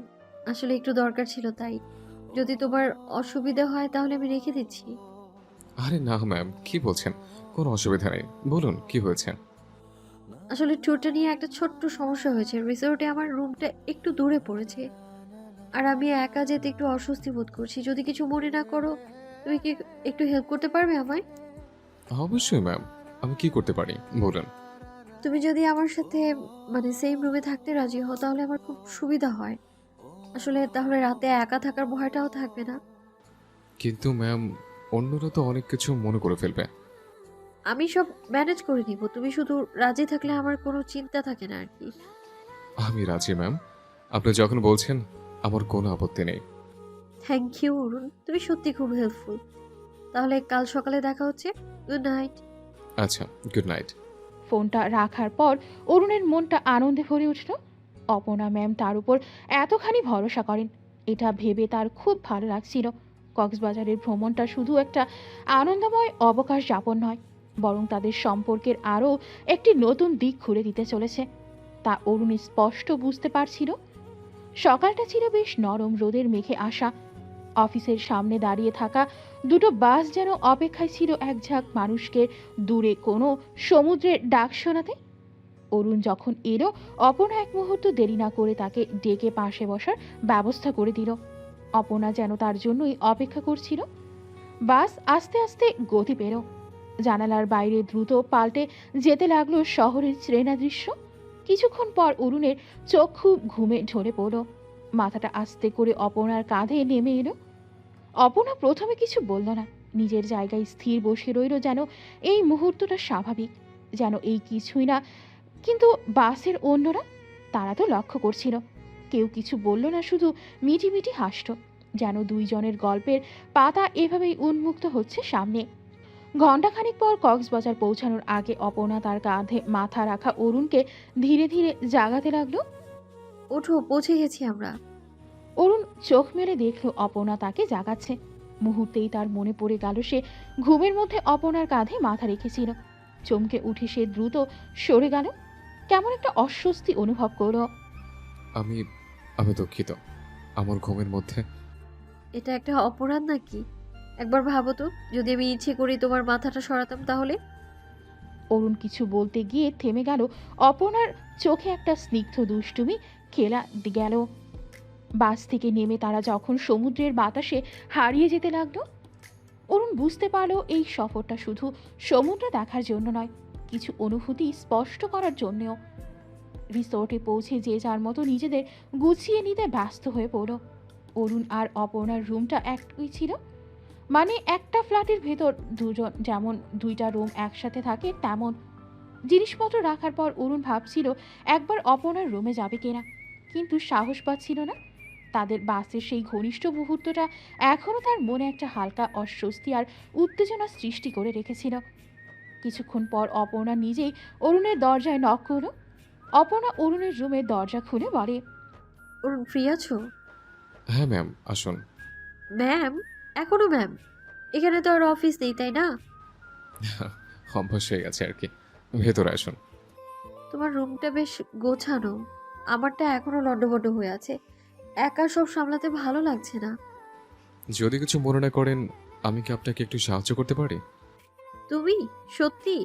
আসলে একটু দরকার ছিল তাই। যদি তোমার অসুবিধা হয় তাহলে আমি রেখে দিচ্ছি। আরে না ম্যাম, কি বলছেন? কোনো অসুবিধা নেই, বলুন কি হয়েছে। আসলে ট্যুরটা নিয়ে একটা ছোট্ট সমস্যা হয়েছে। রিসোর্টে আমার রুমটা একটু দূরে পড়েছে, আর আমি একা যেতে একটু অস্বস্তি বোধ করছি। যদি কিছু মনে না করো, তুমি কি একটু হেল্প করতে পারবে আমায়? অবশ্যই ম্যাম, আমি কি করতে পারি বলুন। তুমি যদি আমার সাথে মানে সেম রুমে থাকতে রাজি হও তাহলে আমার খুব সুবিধা হয়। আসলে তাহলে রাতে একা থাকার ভয়টাও থাকবে না। কিন্তু ম্যাম, অন্যরা তো অনেক কিছু মনে করে ফেলবে। আমি সব ম্যানেজ করে নিব, তুমি শুধু রাজি থাকলে আমার কোনো চিন্তা থাকে না আর কি। আমি রাজি ম্যাম, আপনি যখন বলছেন আমার কোনো আপত্তি নেই। থ্যাংক ইউ অরুণ, তুমি সত্যি খুব হেল্পফুল। তাহলে কাল সকালে দেখা হচ্ছে। Good night. আচ্ছা, গুড নাইট। ফোনটা রাখার পর অরুণের মনটা আনন্দে ভরে উঠল। অপনা ম্যাম তার উপর এতখানি ভরসা করেন, এটা ভেবে তার খুব ভালো লাগছিল। কক্সবাজারের ভ্রমণটা শুধু একটা আনন্দময় অবকাশ যাপন নয়, বরং তাদের সম্পর্কের আরও একটি নতুন দিক খুলে দিতে চলেছে, তা অরুণ স্পষ্ট বুঝতে পারছিল। সকালটা ছিল বেশ নরম রোদের মেঘে আসা। অফিসের সামনে দাঁড়িয়ে থাকা দুটো বাস যেন অপেক্ষায় ছিল এক ঝাঁক মানুষকে দূরে কোনো সমুদ্রের ডাক শোনাতে। অরুণ যখন এলো, অপনা এক মুহূর্ত দেরি না করে তাকে ডেকে পাশে বসার ব্যবস্থা করে দিল। অপনা যেন তার জন্যই অপেক্ষা করছিল। বাস আস্তে আস্তে গতি পেল। জানালার বাইরে দ্রুত পাল্টে যেতে লাগলো শহরের চেনা দৃশ্য। কিছুক্ষণ পর অরুণের চক্ষু ঘুমে ঝরে পড়ল। মাথাটা আস্তে করে অপনার কাঁধে নেমে এলো। অপনা প্রথমে কিছু বলল না, নিজের জায়গায় স্থির বসে রইল, যেন এই মুহূর্তটা স্বাভাবিক, যেন এই কিছুই না। কিন্তু বাসের অন্যরা, তারা তো লক্ষ্য করছিল। কেউ কিছু বলল না, শুধু মিটি মিটি হাসল, যেন দুইজনের গল্পের পাতা এভাবেই উন্মুক্ত হচ্ছে সামনে। ঘণ্টাখানিক পর কক্সবাজার পৌঁছানোর আগে অপনা তার কাঁধে মাথা রাখা অরুণকে ধীরে ধীরে জাগাতে লাগলো। ওঠো, পৌঁছে গেছি আমরা। অরুণ চোখ মেলে দেখল অপনা তাকে জাগাচ্ছে। মুহূর্তেই তার মনে পড়ে গেল সে ঘুমের মধ্যে অপনার কাঁধে মাথা রেখেছিল। চমকে উঠে সে দ্রুত সরে গেল। কেমন একটা অস্বস্তি অনুভব করল। আমি আমি দুঃখিত, আমার ঘুমের মধ্যে। এটা একটা অপরাধ নাকি? একবার ভাবো তো, যদি আমি ইচ্ছে করি তোমার মাথাটা সরাতাম তাহলে। অরুণ কিছু বলতে গিয়ে থেমে গেল। অপনার চোখে একটা স্নিগ্ধ দুষ্টুমি খেলা গেল। বাস থেকে নেমে তারা যখন সমুদ্রের বাতাসে হারিয়ে যেতে লাগলো, অরুণ বুঝতে পারলো এই সফরটা শুধু সমুদ্র দেখার জন্য নয়, কিছু অনুভূতি স্পষ্ট করার জন্যও। রিসোর্টে পৌঁছে যে যার মতো নিজেদের গুছিয়ে নিতে ব্যস্ত হয়ে পড়ল। অরুণ আর অপর্ণার রুমটা একই ছিল, মানে একটা ফ্ল্যাটের ভেতর দুজন যেমন দুইটা রুম একসাথে থাকে তেমন। জিনিসপত্র রাখার পর অরুণ ভাবছিল একবার অপর্ণার রুমে যাবে কিনা, কিন্তু সাহস পাচ্ছিল না। তাদের বাসের সেই ঘনিষ্ঠ মুহূর্তটা এখনও তার মনে একটা হালকা অস্বস্তি আর উত্তেজনা সৃষ্টি করে রেখেছিল। কিছুক্ষণ পর অপর্ণা নিজেই অরুণের দরজায় নক করল। অপর্ণা অরুণের রুমের দরজা খুলে বলে, অরুণ ফ্রি আছো? হ্যাঁ ম্যাম, আসুন। ম্যাম? এখনো ম্যাম? এখানে তো আর অফিস নেই, তাই না? অভ্যাস হয়ে গেছে আর কি। ভেতরে আসুন। তোমার রুমটা বেশ গোছানো, আমারটা এখনো লন্ডভন্ড হয়ে আছে। একা সব সামলাতে ভালো লাগছে না। যদি কিছু মনে না করেন, আমি কি আপনাকে একটু সাহায্য করতে পারি? তুমি? সত্যি?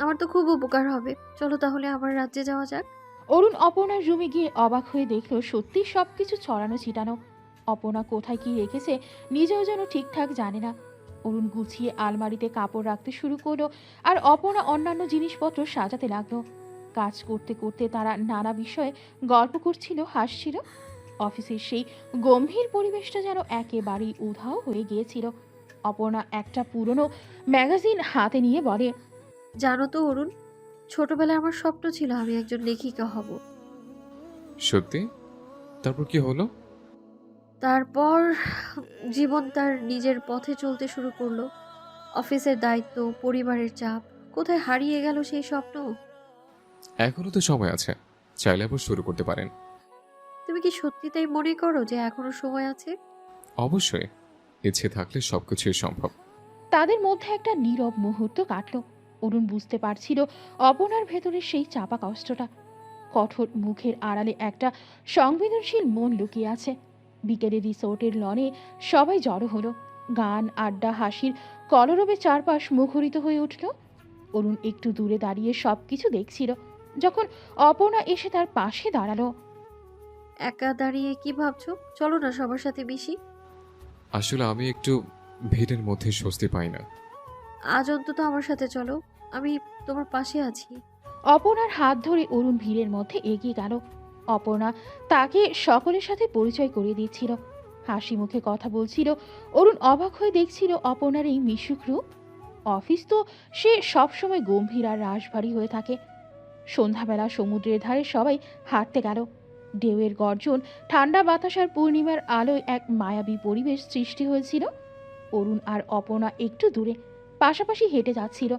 আমার তো খুব উপকার হবে। চলো তাহলে আমার রাজ্যে যাওয়া যাক। অরুণ অপর্ণার রুমে গিয়ে অবাক হয়ে দেখল সত্যি সবকিছু ছড়ানো ছিটানো। অপর্ণা কোথায় কি রেখেছে নিজেও যেন ঠিকঠাক জানে না। অরুণ গুছিয়ে আলমারিতে কাপড় রাখতে শুরু করলো, আর অপর্ণা অন্যান্য জিনিসপত্র সাজাতে লাগলো। কাজ করতে করতে তারা নানা বিষয়ে গল্প করছিল, হাসছিল। অফিসের সেই গম্ভীর পরিবেশটা যেন একেবারেই উধাও হয়ে গিয়েছিল। অপর্ণা একটা পুরনো ম্যাগাজিন হাতে নিয়ে বলে, জানো তো অরুণ, ছোটবেলায় আমার স্বপ্ন ছিল আমি একজন লেখিকা হব। সত্যি? তারপর কি হলো? তারপর জীবন তার নিজের পথে চলতে শুরু করলো। অফিসের দায়িত্ব, পরিবারের চাপ, কোথায় হারিয়ে গেল সেই স্বপ্ন। এখনো তো সময় আছে, চাইলে আবার শুরু করতে পারেন। তুমি কি সত্যি তাই মনে করো যে এখনো সময় আছে? অবশ্যই, ইচ্ছে থাকলে সবকিছুই সম্ভব। তাদের মধ্যে একটা নীরব মুহূর্ত কাটল। অরুণ বুঝতে পারছিল অপর্ণার ভেতরে সেই চাপা কষ্টটা। কঠোর মুখের আড়ালে একটা সংবেদনশীল মন লুকিয়ে আছে। বিকেলে রিসোর্টের লনে সবাই জড়ো হলো। গান, আড্ডা, হাসির কলরবে চারপাশ মুখরিত হয়ে উঠল। অরুণ একটু দূরে দাঁড়িয়ে সবকিছু দেখছিল, যখন অপর্ণা এসে তার পাশে দাঁড়ালো। একা দাঁড়িয়ে কি ভাবছো? চলো না সবার সাথে মিশি। আসলে আমি একটু ভিড়ের মধ্যে স্বস্তি পাই না। আজ অন্তত আমার সাথে চলো, আমি তোমার পাশে আছি। অপর্ণার হাত ধরে অরুণ ভিড়ের মধ্যে এগিয়ে গেল। অপর্ণা তাকে সকলের সাথে পরিচয় করিয়ে দিচ্ছিল, হাসি মুখে কথা বলছিল। অরুণ অবাক হয়ে দেখছিল অপর্ণার এই মিশুক রূপ। অফিস তো সে সবসময় গম্ভীর আর রাশভারী হয়ে থাকে। সন্ধ্যাবেলা সমুদ্রের ধারে সবাই হাঁটতে গেল। ঢেউয়ের গর্জন, ঠান্ডা বাতাস আর পূর্ণিমার আলোয় এক মায়াবী পরিবেশ সৃষ্টি হয়েছিল। অরুণ আর অপর্ণা একটু দূরে পাশাপাশি হেঁটে যাচ্ছিল।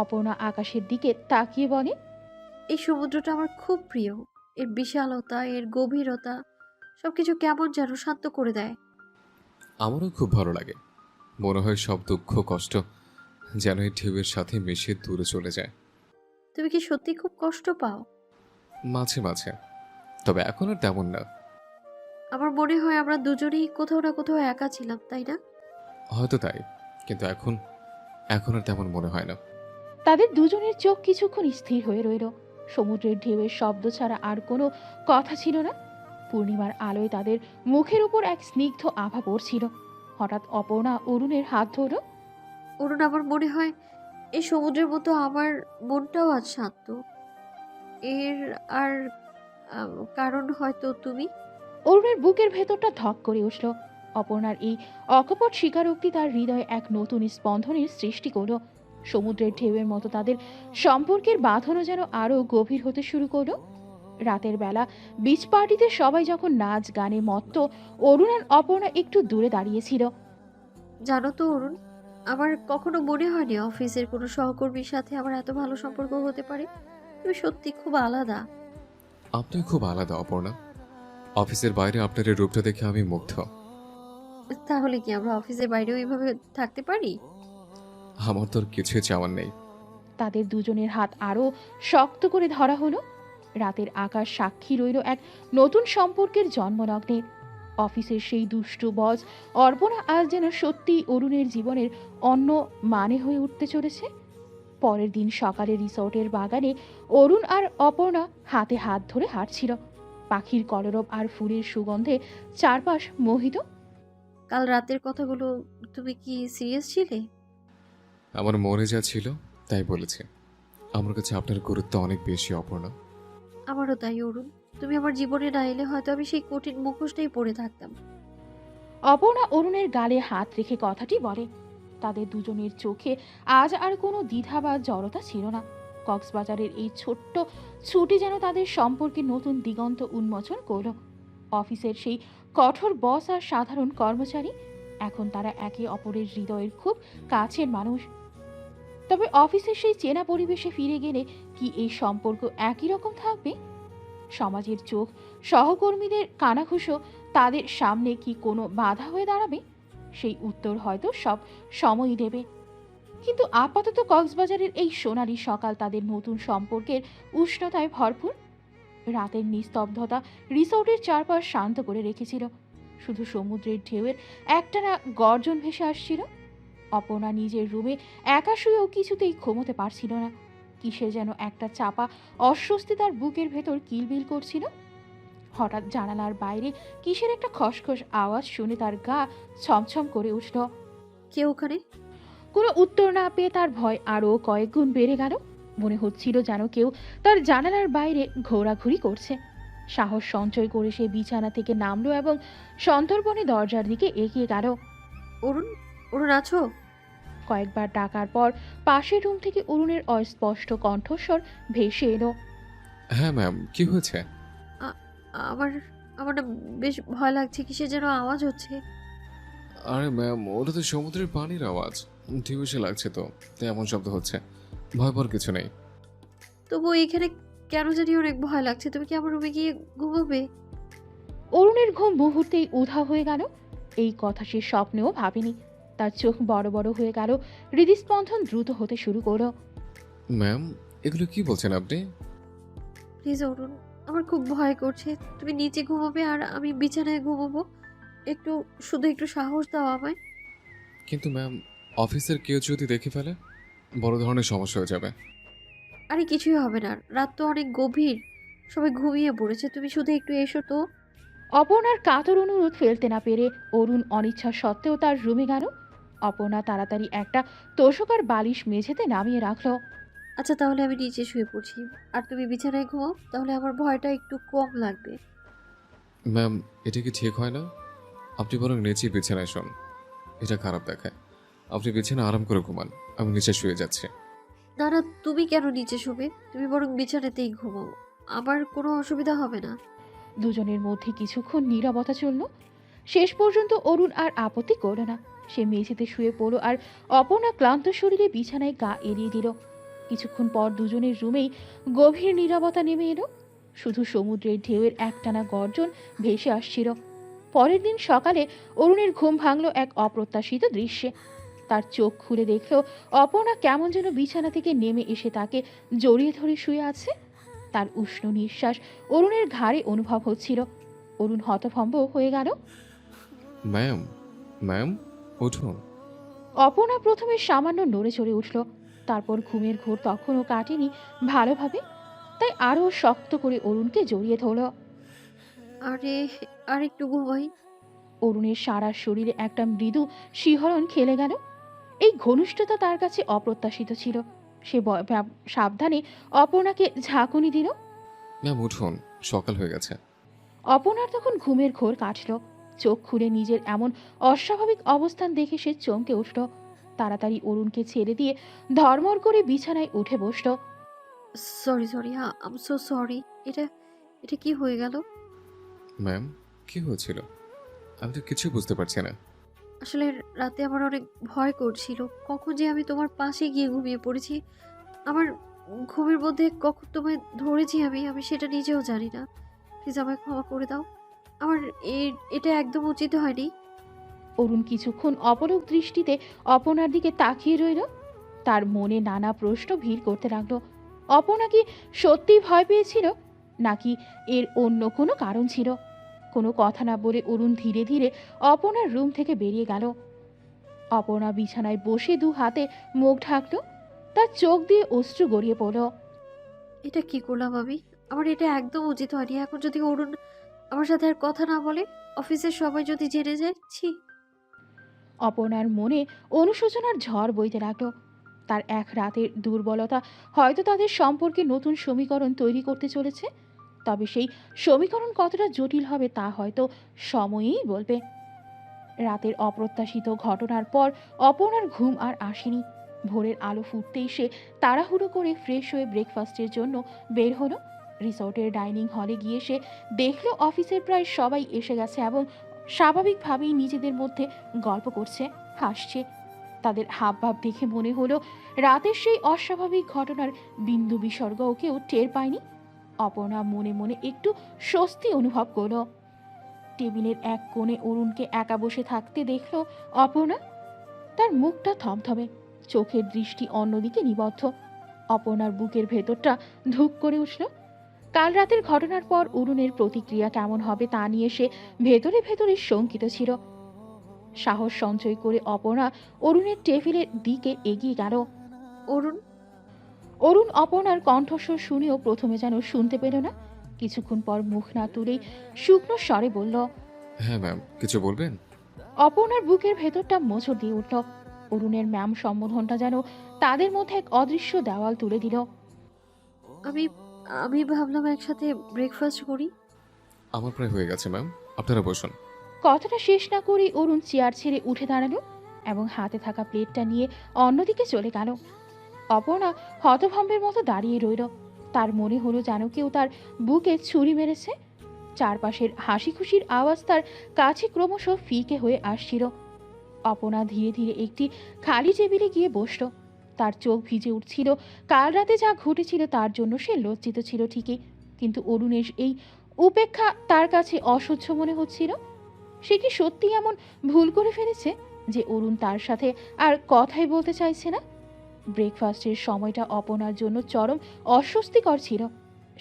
অপর্ণা আকাশের দিকে তাকিয়ে বলে, এই সমুদ্রটা আমার খুব প্রিয়। এর বিশালতা, এর গভীরতা সবকিছু কেমন যেন শান্ত করে দেয়। আমারও খুব ভালো লাগে। মনে হয় সব দুঃখ কষ্ট যেন এই ঢেউয়ের সাথে মিশে দূরে চলে যায়। তুমি কি সত্যি খুব কষ্ট পাও? মাঝে মাঝে, তবে এখন আর তেমন না। আমার মনে হয় আমরা দুজনেই কোথাও না কোথাও একা ছিলাম, তাই না? হয়তো তাই, কিন্তু এখন এখন আর তেমন মনে হয় না। তাদের দুজনের চোখ কিছুক্ষণ স্থির হয়ে রইল। সমুদ্রের ঢেউয়ের শব্দ ছাড়া আর কোনো কথা ছিল না। পূর্ণিমার আলোয় তাদের মুখের উপর এক স্নিগ্ধ আভা পড়ছিল। হঠাৎ অপর্ণা অরুণের হাত ধরল। অরুণ, আমার মনে হয় এই সমুদ্রের মতো আমার মনটাও আজ শান্ত। এর আর কারণ হয়তো তুমি। অরুণের বুকের ভেতরটা ধক করে উঠল। অপর্ণার এই অকপট স্বীকারোক্তি তার হৃদয়ে এক নতুন স্পন্দনের সৃষ্টি করল। সমুদ্রের ঢেউয়ের মতো তাদের সম্পর্কের বাঁধনও যেন আরো গভীর হতে শুরু করলো। রাতের বেলা বিচ পার্টিতে সবাই যখন নাচ গানে মত্ত, অরুণ আর অপর্ণা একটু দূরে দাঁড়িয়েছিল। জানো তো অরুণ, আমার কখনো মনে হয়নি অফিসের কোনো সহকর্মীর সাথে আমার এত ভালো সম্পর্ক হতে পারে। তুমি সত্যি খুব আলাদা। আপনি খুব আলাদা অপর্ণা। অফিসের বাইরে আপনার এই রূপটা দেখে আমি মুগ্ধ। তাহলে কি আমরা অফিসের বাইরেও এইভাবে থাকতে পারি? আমার তোর কিছুই চাওয়ার নেই। তাদের দুজনের হাত আরো শক্ত করে ধরা হলো। রাতের আকাশ সাক্ষী রইল এক নতুন সম্পর্কের জন্মলগ্নে। অফিসের সেই দুষ্টু বস অর্পণা আজ যেন সত্যিই অরুণের জীবনের অন্য মানে হয়ে উঠতে চলেছে। পরের দিন সকালে রিসোর্টের বাগানে অরুণ আর অপর্ণা হাতে হাত ধরে হাঁটছিল। পাখির কলরব আর ফুলের সুগন্ধে চারপাশ মোহিত। কাল রাতের কথাগুলো, তুমি কি সিরিয়াস ছিলে? আমার মনে যা ছিল তাই বলেছে। আমার কাছে আপনার গুরুত্ব অনেক বেশি অপর্ণা। আমারও তাই অরুণ। তুমি আমার জীবনে না এলে হয়তো আমি সেই কঠিন মুখোশটাই পরে থাকতাম। অপর্ণা অরুণের গালে হাত রেখে কথাটি বলে। তাদের দুজনের চোখে আজ আর কোনো দ্বিধা বা জড়তা ছিল না। কক্সবাজারের এই ছোট্ট ছুটি যেন তাদের সম্পর্কে নতুন দিগন্ত উন্মোচন করল। অফিসের সেই কঠোর বস আর সাধারণ কর্মচারী, এখন তারা একে অপরের হৃদয়ের খুব কাছের মানুষ। তবে অফিসের সেই চেনা পরিবেশে ফিরে গেলে কি এই সম্পর্ক একই রকম থাকবে? সমাজের চোখ, সহকর্মীদের কানাঘুষো তাদের সামনে কি কোনো বাধা হয়ে দাঁড়াবে? সেই উত্তর হয়তো সব সময়ই দেবে। কিন্তু আপাতত কক্সবাজারের এই সোনালি সকাল তাদের নতুন সম্পর্কের উষ্ণতায় ভরপুর। রাতের নিস্তব্ধতা রিসোর্টের চারপাশ শান্ত করে রেখেছিল। শুধু সমুদ্রের ঢেউয়ের একটানা গর্জন ভেসে আসছিল। অপর্ণা নিজের রুমে একা শুয়েও কিছুতেই ঘুমোতে পারছিল না। কিসের যেন একটা চাপা অস্বস্তি তার বুকের ভেতর কিলবিল করছিল। হঠাৎ জানালার বাইরে কিসের একটা খসখস আওয়াজ শুনে তার গা ছমছম করে উঠল। কে ওখানে? কোনো উত্তর না পেয়ে তার ভয় আরও কয়েক গুণ বেড়ে গেল। মনে হচ্ছিল যেন কেউ তার জানালার বাইরে ঘোরাঘুরি করছে। সাহস সঞ্চয় করে সে বিছানা থেকে নামলো এবং সন্তর্পণে দরজার দিকে এগিয়ে গেল। অরুণ, অরুণ আছো? কয়েকবার ডাকার পর পাশের রুম থেকে অরুণের অস্পষ্ট কণ্ঠস্বর ভেসে এলো। হ্যাঁ ম্যাম, কি হয়েছে? আমার আমার না বেশ ভয় লাগছে, কিসের যেন আওয়াজ হচ্ছে। আরে ম্যাম, ওটা তো সমুদ্রের পানির আওয়াজ। ঢেউ এসে লাগছে তো, তাই এমন শব্দ হচ্ছে। ভয় পাওয়ার কিছু নেই। তবু এখানে কেন জানি অনেক ভয় লাগছে। তুমি কি আমার রুমে গিয়ে ঘুমাবে? অরুণের ঘুম মুহূর্তেই উধাও হয়ে গেল। এই কথা সে স্বপ্নেও ভাবেনি। তার চোখ বড় বড় হয়ে গেল, হৃদস্পন্দন দ্রুত হতে শুরু করলো। ম্যাম, এগুলো কি বলছেন আপনি? প্লিজ অরুণ, আমার খুব ভয় করছে। তুমি নিচে ঘুমাবে আর আমি বিছানায় ঘুমাবো। শুধু একটু সাহস দাও আমায়। কিন্তু ম্যাম, অফিসের কেউ যদি দেখে ফেলে, বড় ধরনের সমস্যা হয়ে যাবে। আরে কিছুই হবে না, রাত তো অনেক গভীর, সবাই ঘুমিয়ে পড়েছে। তুমি শুধু একটু এসো তো। অপর্ণার কাতর অনুরোধ ফেলতে না পেরে অরুণ অনিচ্ছা সত্ত্বেও তার রুমে গেল। অপর্ণা তাড়াতাড়ি একটা তোষকার বালিশ মেঝেতে নামিয়ে রাখলো। আচ্ছা তাহলে আমি নিচে শুয়ে পড়ছি, আর তুমি বিছানায় ঘুমাও, তাহলে আমার ভয়টা একটু কম লাগবে। ম্যাম, এটা কি ঠিক হয় না? আপনি বরং নিচে বিছানায় শোন। এটা খারাপ দেখায়। আপনি বিছানায় আরাম করে ঘুমান, আমি নিচে শুয়ে যাচ্ছি। না না, তুমি কেন নিচে শোবে? তুমি বরং বিছানাতেই ঘুমাও, আমার কোনো অসুবিধা হবে না। দুজনের মধ্যে কিছুক্ষণ নীরবতা চলল। শেষ পর্যন্ত অরুণ আর আপত্তি করল না। সে মেঝেতে শুয়ে পড়ল আর অপর্ণা ক্লান্ত শরীরে বিছানায় গা এড়িয়ে দিল। কিছুক্ষণ পর দুজনের রুমেই গভীর নীরবতা নেমে এলো। শুধু সমুদ্রের ঢেউয়ের একটানা গর্জন ভেসে আসছিল। পরের দিন সকালে অরুণের ঘুম ভাঙল এক অপ্রত্যাশিত দৃশ্যে। তার চোখ খুলে দেখল অপর্ণা কেমন যেন বিছানা থেকে নেমে এসে তাকে জড়িয়ে ধরে শুয়ে আছে। তার উষ্ণ নিঃশ্বাস অরুণের ঘাড়ে অনুভব হচ্ছিল। অরুণ হতভম্ব হয়ে গেল। ম্যাম, ম্যাম, উঠুন। অপর্ণা প্রথমে সামান্য নড়ে চড়ে উঠল। তারপর ঘুমের ঘোর তখনও কাটেনি ভালোভাবে, তাই আরও শক্ত করে অরুণকে জড়িয়ে ধরল। আরে আর একটু ঘুমাই। অরুণের সারা শরীরে একটা মৃদু শিহরণ খেলে গেল। এই ঘনিষ্ঠতা তার কাছে অপ্রত্যাশিত ছিল। সে সাবধানে অপর্ণাকে ঝাঁকুনি দিল। ম্যাম উঠুন, সকাল হয়ে গেছে। অপর্ণার তখন ঘুমের ঘোর কাটল। চোখ খুলে নিজের এমন অস্বাভাবিক অবস্থান দেখে সে চমকে উঠল। তাড়াতাড়ি অরুণকে ছেড়ে দিয়ে ধর্মর করে বিছানায় উঠে বসল। সরি সরি, আম সো সরি। এটা এটা কি হয়ে গেল? ম্যাম, কি হয়েছিল? আমি তো কিছু বুঝতে পারছি না। আসলে রাতে আমার অনেক ভয় করছিল, কখন যে আমি তোমার পাশে গিয়ে ঘুমিয়ে পড়েছি। আমার ঘুমের মধ্যে কখন তোমায় ধরেছি আমি আমি সেটা নিজেও জানি না। প্লিজ আমায় ক্ষমা করে দাও। আমার এটা একদম উচিত হয়নি। অরুণ কিছুক্ষণ অপলক দৃষ্টিতে অপর্ণার দিকে তাকিয়ে রইল। তার মনে নানা প্রশ্ন ভিড় করতে লাগলো। অপর্ণা কি সত্যি ভয় পেয়েছিল, নাকি এর অন্য কোনো কারণ ছিল? কোনো কথা না বলে অরুণ ধীরে ধীরে অপর্ণার রুম থেকে বেরিয়ে গেল। অপর্ণা বিছানায় বসে দু হাতে মুখ ঢাকল। তার চোখ দিয়ে অশ্রু গড়িয়ে পড়ল। এটা কি করলাম আমি? আমার এটা একদম উচিত হয়নি। এখন যদি অরুণ আমার সাথে আর কথা না বলে, অফিসের সবাই যদি জেনে যায়, ছি। অপর্ণার মনে অনুশোচনার ঝড় বইতে লাগলো। তার এক রাতের দুর্বলতা হয়তো তাদের সম্পর্কে নতুন সমীকরণ তৈরি করতে চলেছে। তবে সেই সমীকরণ কতটা জটিল হবে তা হয়তো সময়েই বলবে। রাতের অপ্রত্যাশিত ঘটনার পর অপর্ণার ঘুম আর আসেনি। ভোরের আলো ফুটতেই সে তাড়াহুড়ো করে ফ্রেশ হয়ে ব্রেকফাস্টের জন্য বের হলো। রিসর্টের ডাইনিং হলে গিয়ে সে দেখলো অফিসের প্রায় সবাই এসে গেছে এবং স্বাভাবিকভাবেই নিজেদের মধ্যে গল্প করছে, হাসছে। তাদের হাবভাব দেখে মনে হলো রাতের সেই অস্বাভাবিক ঘটনার বিন্দু বিসর্গও কেউ টের পায়নি। অপর্ণা মনে মনে একটু স্বস্তি অনুভব করলো। টেবিলের এক কোণে অরুণকে একা বসে থাকতে দেখলো অপর্ণা। তার মুখটা থমথমে, চোখের দৃষ্টি অন্যদিকে নিবদ্ধ। অপর্ণার বুকের ভেতরটা ধুক করে উঠল। কাল রাতের ঘটনার পর অরুণের প্রতিক্রিয়া কেমন হবে তা নিয়ে সে ভেতরে ভেতরে শঙ্কিত ছিল। সাহস সঞ্চয় করে অপর্ণা অরুণের টেবিলের দিকে এগিয়ে গেল। অরুণ, অরুণ অপর্ণার কণ্ঠস্বর শুনেও প্রথমে যেন শুনতে পেল না। কিছুক্ষণ পর মুখ না তুলেই শুকনো স্বরে বলল, হ্যাঁ ম্যাম, কিছু বলবেন? অপর্ণার বুকের ভেতরটা মোচড় দিয়ে উঠল। অরুণের ম্যাম সম্বোধনটা যেন তাদের মধ্যে এক অদৃশ্য দেওয়াল তুলে দিল। আমি আমি ভাবলাম একসাথে ব্রেকফাস্ট করি। আমার প্রায় হয়ে গেছে ম্যাম, আপনারা বসুন। কথাটা শেষ না করেই অরুণ চেয়ার ছেড়ে উঠে দাঁড়ালো এবং হাতে থাকা প্লেটটা নিয়ে অন্যদিকে চলে গেল। অপর্ণা হতভম্বের মতো দাঁড়িয়ে রইল। তার মনে হলো যেন কেউ তার বুকে ছুরি মেরেছে। চারপাশের হাসি খুশির আওয়াজ তার কাছে ক্রমশ ফিকে হয়ে আসছিল। অপর্ণা ধীরে ধীরে একটি খালি টেবিলে গিয়ে বসল। তার চোখ ভিজে উঠছিল। কাল রাতে যা ঘটেছিল তার জন্য সে লজ্জিত ছিল ঠিকই, কিন্তু অরুণের এই উপেক্ষা তার কাছে অসহ্য মনে হচ্ছিল। সে কি সত্যি এমন ভুল করে ফেলেছে যে অরুণ তার সাথে আর কথাই বলতে চাইছে না? ব্রেকফাস্টের সময়টা অপর্ণার জন্য চরম অস্বস্তিকর ছিল।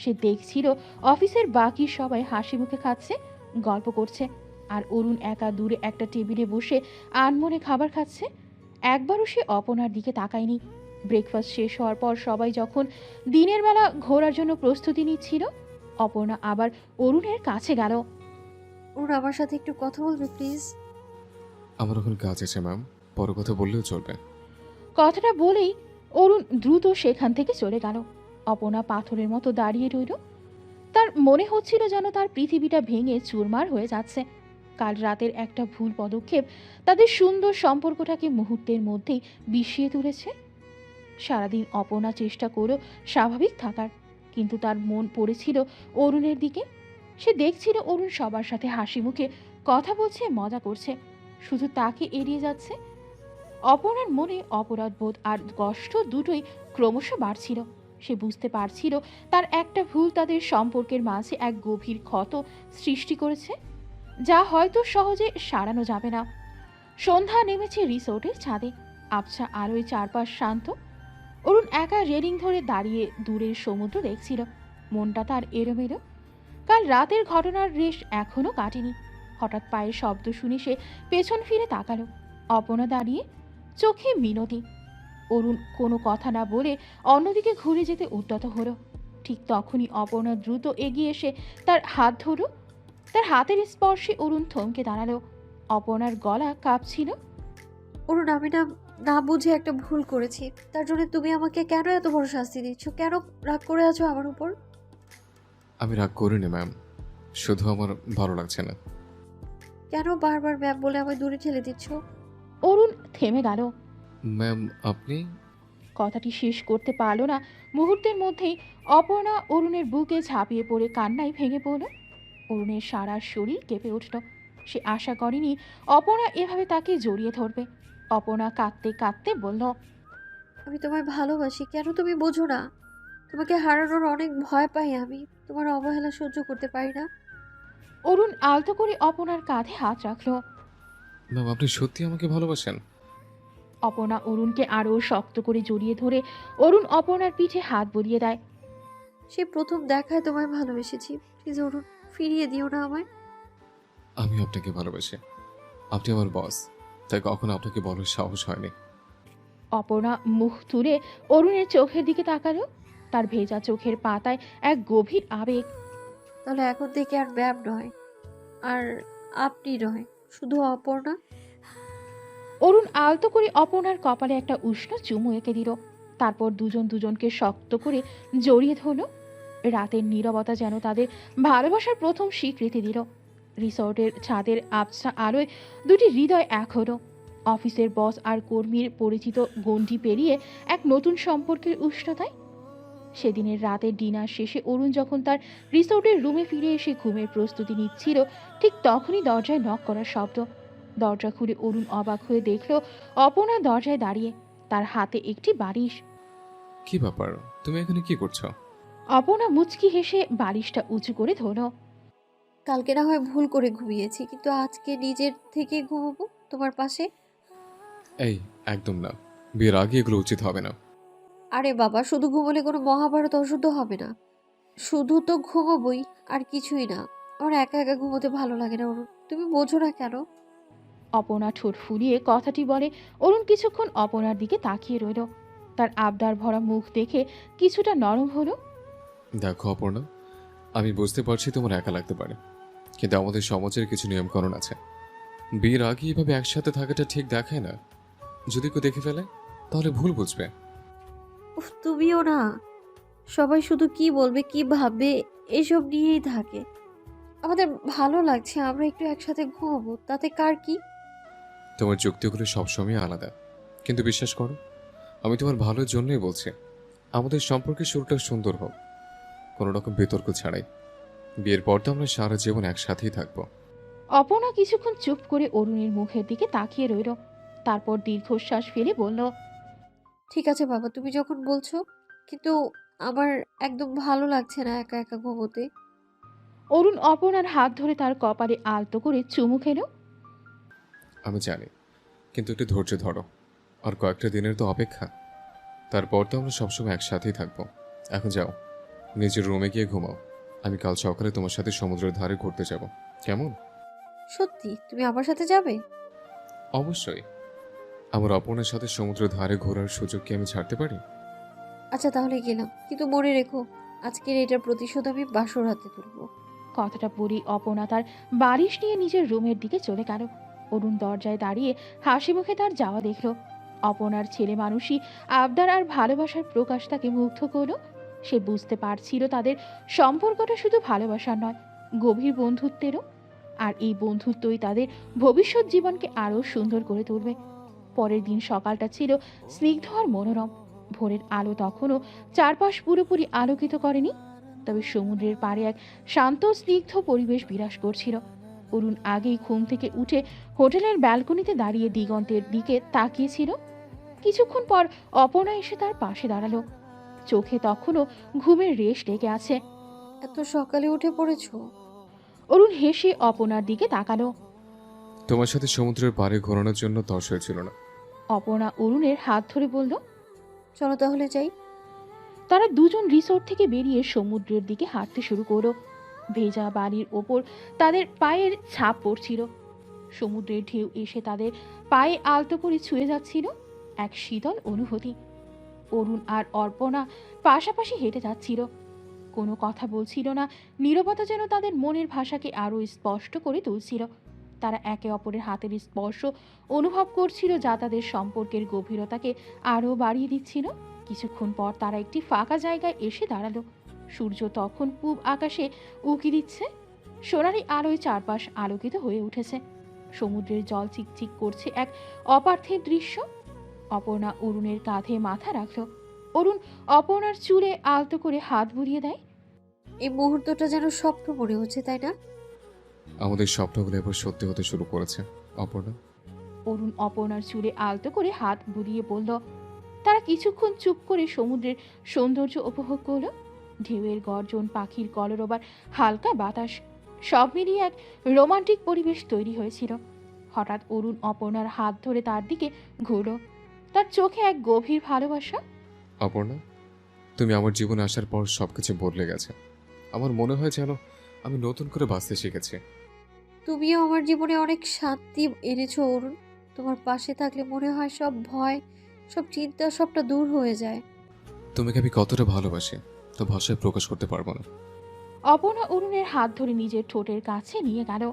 সে দেখছিল অফিসের বাকি সবাই হাসি মুখে খাচ্ছে, গল্প করছে, আর অরুণ একা দূরে একটা টেবিলে বসে আনমনে খাবার খাচ্ছে। একবারও সে অপর্ণার দিকে তাকায়নি। ব্রেকফাস্ট শেষ হওয়ার পর সবাই যখন দিনের বেলা ঘোরার জন্য প্রস্তুতি নিচ্ছিল, অপর্ণা আবার অরুণের কাছে গেল। অরুণ, আমার সাথে একটু কথা বলবে প্লিজ? আমার এখন কাজ আছে ম্যাম, পরে কথা বললেও চলবে। কথাটা বলেই অরুণ দ্রুত সেখান থেকে চলে গেল। অপর্ণা পাথরের মতো দাঁড়িয়ে রইল। তার মনে হচ্ছিল যেন তার পৃথিবীটা ভেঙে চুরমার হয়ে যাচ্ছে। কাল রাতের একটা ভুল পদক্ষেপ তাদের সুন্দর সম্পর্কটাকে মুহূর্তের মধ্যেই বিষিয়ে তুলেছে। সারাদিন অপর্ণা চেষ্টা করল স্বাভাবিক থাকার, কিন্তু তার মন পড়েছিল অরুণের দিকে। সে দেখছিল অরুণ সবার সাথে হাসি মুখে কথা বলছে, মজা করছে, শুধু তাকে এড়িয়ে যাচ্ছে। অপর্ণার মনে অপরাধবোধ আর কষ্ট দুটোই ক্রমশ বাড়ছিল। সে বুঝতে পারছিল তার একটা ভুল তাদের সম্পর্কের মাঝে এক গভীর ক্ষত সৃষ্টি করেছে, যা হয়তো সহজে সারানো যাবে না। সন্ধ্যা নেমেছে রিসোর্টের ছাদে। আবছা আলোয় চারপাশ শান্ত। অরুণ একা রেলিং ধরে দাঁড়িয়ে দূরের সমুদ্র দেখছিল। মনটা তার এলোমেলো। কাল রাতের ঘটনার রেশ এখনো কাটেনি। হঠাৎ পায়ের শব্দ শুনে সে পেছন ফিরে তাকালো। অপর্ণা দাঁড়িয়ে, চোখে মিনতি। অরুণ কোনো কথা না বলে অন্যদিকে ঘুরে যেতে উদ্যত হলো। ঠিক তখনই অপর্ণা দ্রুত এগিয়ে এসে তার হাত ধরল। তার হাতের স্পর্শে অরুণ থমকে দাঁড়ালো। অপর্ণার গলা কাঁপছিল। অরুণ, আমি না না বুঝে একটা ভুল করেছি। তার জন্য তুমি আমাকে কেন এত বড় শাস্তি দিচ্ছ? কেন রাগ করে আছো আমার উপর? আমি রাগ করিনি ম্যাম, শুধু আমার ভালো লাগছে না। কেন বারবার ম্যাম বলে আমায় দূরে ঠেলে দিচ্ছ? অরুণ থেমে গেল। ম্যাম আপনি? কথাটি শেষ করতে পারল না। মুহূর্তের মধ্যেই অপর্ণা অরুণের বুকে ঝাঁপিয়ে পড়ে কান্নায় ভেঙে পড়ল। অরুণের সারা শরীর কেঁপে উঠল। সে আশা করেনি অপর্ণা এভাবে তাকে জড়িয়ে ধরবে। অপর্ণা কাঁদতে কাঁদতে বলল, আমি তোমায় ভালোবাসি, কেন তুমি বোঝো না? তোমাকে হারানোর অনেক ভয় পাই আমি। তোমার অবহেলা সহ্য করতে পারি না। অরুণ আলতো করে অপর্ণার কাঁধে হাত রাখল। ম্যাম আপনি সত্যি আমাকে ভালোবাসেন? অপর্ণা অরুণকে আরও শক্ত করে জড়িয়ে ধরে অরুণ অপর্ণার পিঠে হাত বুলিয়ে দেয়। সে প্রথম দেখায় তোমায় ভালোবেসেছি। প্লিজ অরুণ, ফিরিয়ে দিও না আমায়। আমি আপনাকে ভালোবাসি, আপনি আমার বস, তাই কখনো আপনাকে বলার সাহস হয়নি। অপর্ণা মুখ তুলে অরুণের চোখের দিকে তাকালো। তার ভেজা চোখের পাতায় এক গভীর আবেগ। তাহলে এখন থেকে আর ম্যাম নয়, আর আপনি নয়, শুধু অপর্ণা। অরুণ আলতো করে অপর্ণার কপালে একটা উষ্ণ চুমু এঁকে দিল। তারপর দুজন দুজনকে শক্ত করে জড়িয়ে ধরল। রাতের নীরবতা যেন তাদের ভালোবাসার প্রথম স্বীকৃতি দিল। রিসর্টের ছাদের আবছা আলোয় দুটি হৃদয় এক হলো। অফিসের বস আর কর্মীর পরিচিত গণ্ডি পেরিয়ে এক নতুন সম্পর্কের উষ্ণতায়। সেদিনের রাতের ডিনার শেষে অরুণ যখন তার রিসোর্টের রুমে ফিরে এসে ঘুমের প্রস্তুতি নিচ্ছিল, ঠিক তখনই দরজায় নক করার শব্দ। দরজা খুলে অরুণ অবাক হয়ে দেখল অপর্ণা দরজায় দাঁড়িয়ে, তার হাতে একটি বালিশ। কি ব্যাপার, তুমি এখানে কি করছো? অপর্ণা মুচকি হেসে বালিশটা উঁচু করে ধরল। কালকে না হয় ভুল করে ঘুমিয়েছি, কিন্তু আজকে নিজের থেকে ঘুমাবো তোমার পাশে। এই, একদম না, বিয়ের আগে এগুলো উচিত হবে না। আরে বাবা, শুধু ঘুমোলে কোনো মহাভারত অশুদ্ধ হবে না। শুধু তো ঘুমাবোই, আর কিছুই না। আমার একা একা ঘুমোতে ভালো লাগে না অরুণ, তুমি বোঝো না কেন? অপর্ণা ঠোঁট ফুলিয়ে কথাটি বলে। অরুণ কিছুক্ষণ অপর্ণার দিকে তাকিয়ে রইল। তার আবদার ভরা মুখ দেখে কিছুটা নরম হলো। দেখো অপর্ণা, আমি বুঝতে পারছি তোমার একা লাগতে পারে, কিন্তু আমাদের সমাজের কিছু নিয়মকানুন আছে। বিয়ের আগে এভাবে একসাথে থাকাটা ঠিক দেখায় না। যদি কেউ দেখে ফেলে তাহলে ভুল বুঝবে। উফ, তুমিও না। সবাই শুধু কি বলবে কি ভাববে এসব নিয়েই থাকে। আমাদের ভালো লাগছে, আমরা একটু একসাথে ঘুমাবো, তাতে কার কি? তোমার যুক্তিগুলো সবসময় আলাদা, কিন্তু বিশ্বাস করো, আমি তোমার ভালোর জন্যই বলছি। আমাদের সম্পর্কের শুরুটা সুন্দর হোক, কোনো রকম বিতর্ক ছাড়াই। বিয়ের পর তো আমরা সারা জীবন একসাথেই থাকবো। অপর্ণা কিছুক্ষণ চুপ করে অরুণের মুখের দিকে তাকিয়ে রইল। তারপর দীর্ঘশ্বাস ফেলে বলল, ঠিক আছে বাবা, তুমি যখন বলছো, কিন্তু আমার একদম ভালো লাগছে না একা একা ঘুমোতে। অরুণ অপর্ণার হাত ধরে তার কপালে আলতো করে চুমু খেল। আমি জানি, কিন্তু একটু ধৈর্য ধরো, আর কয়েকটা দিনের তো অপেক্ষা। তারপর তো আমরা সবসময় একসাথেই থাকবো। এখন যাও, নিজের রুমে গিয়ে ঘুমাও। আমি কাল সকালে তোমার সাথে সমুদ্রের ধারে ঘুরতে যাব, কেমন? সত্যি তুমি আমার সাথে যাবে? অবশ্যই। আমার অপর্ণার সাথে সমুদ্রের ধারে ঘোরার সুযোগ কি আমি ছাড়তে পারি? আচ্ছা তাহলে গেলাম, কিন্তু মনে রেখো আজকের এটার প্রতিশোধ আমি বাসর হাতে তুলবো। কথাটা বলেই অপর্ণা তার বালিশ নিয়ে নিজের রুমের দিকে চলে গেল। অরুণ দরজায় দাঁড়িয়ে হাসি মুখে তার যাওয়া দেখল। অপর্ণার ছেলে মানুষই আবদার আর ভালোবাসার প্রকাশ তাকে মুগ্ধ করল। সে বুঝতে পারছিল তাদের সম্পর্কটা শুধু ভালোবাসার নয়, গভীর বন্ধুত্বেরও। আর এই বন্ধুত্বই তাদের ভবিষ্যৎ জীবনকে আরও সুন্দর করে তুলবে। পরের দিন সকালটা ছিল স্নিগ্ধ আর মনোরম। ভোরের আলো তখনও চারপাশ পুরোপুরি আলোকিত করেনি, তবে সমুদ্রের পাড়ে এক শান্ত স্নিগ্ধ পরিবেশ বিরাজ করছিল। অরুণ আগেই ঘুম থেকে উঠে হোটেলের ব্যালকনিতে দাঁড়িয়ে দিগন্তের দিকে তাকিয়েছিল। কিছুক্ষণ পর অপর্ণা এসে তার পাশে দাঁড়ালো। চোখে তখনও ঘুমের রেশ লেগে আছে। এত সকালে উঠে পড়েছো? অরুণ হেসে অপর্ণার দিকে তাকালো। তোমার সাথে সমুদ্রের পাড়ে ঘোরানোর জন্য তর হয়েছিল না। অপর্ণা অরুণের হাত ধরে বলল। চলো তাহলে যাই। তারা দুজন রিসোর্ট থেকে বেরিয়ে সমুদ্রের দিকে হাঁটতে শুরু করলো। ভেজা বালির ওপর তাদের পায়ের ছাপ পড়ছিল। সমুদ্রের ঢেউ এসে তাদের পায়ে আলতো করে ছুঁয়ে যাচ্ছিল, এক শীতল অনুভূতি। অরুণ আর অর্পণা পাশাপাশি হেঁটে যাচ্ছিল, কোনো কথা বলছিল না। নীরবতা যেন তাদের মনের ভাষাকে আরও স্পষ্ট করে তুলছিল। তারা একে অপরের হাতের স্পর্শ অনুভব করছিল, যা তাদের সম্পর্কের গভীরতাকে আরও বাড়িয়ে দিচ্ছিল। কিছুক্ষণ পর তারা একটি ফাঁকা জায়গায় এসে দাঁড়ালো। সূর্য তখন পূব আকাশে উঁকি দিচ্ছে, সোনালি আলোয় চারপাশ আলোকিত হয়ে উঠেছে। সমুদ্রের জল চিকচিক করছে, এক অপার্থিব দৃশ্য। অপর্ণা অরুণের কাঁধে মাথা রাখল। অরুণ অপর্ণার চুলে আলতো করে হাত বুলিয়ে দেয়। এই মুহূর্তটা যেন স্বপ্ন মনে হচ্ছে, তাই না? আমাদের স্বপ্নগুলো এবার সত্যি হতে শুরু করেছে অপর্ণা। অরুণ অপর্ণার চুলে আলতো করে হাত বুলিয়ে বলল। তারা কিছুক্ষণ চুপ করে সমুদ্রের সৌন্দর্য উপভোগ করলো। ঢেউয়ের গর্জন, পাখির কলরবার, হালকা বাতাস, সব মিলিয়ে এক রোমান্টিক পরিবেশ তৈরি হয়েছিল। হঠাৎ অরুণ অপর্ণার হাত ধরে তার দিকে ঘুরল, তার চোখে এক গভীর ভালোবাসা। অপর্ণা, তুমি আমার জীবনে আসার পর সবকিছু বদলে গেছে। আমার মনে হয় যেন আমি নতুন করে বাঁচতে শিখেছি। তুমিও আমার জীবনে অনেক শান্তি এনেছো অরুণ। তোমার পাশে থাকলে মনে হয় সব ভয়, সব চিন্তা সবটা দূর হয়ে যায়। তোমাকে আমি কতটা ভালোবাসি তো ভাষায় প্রকাশ করতে পারবো না। অপর্ণা অরুণের হাত ধরে নিজের ঠোঁটের কাছে নিয়ে গেল।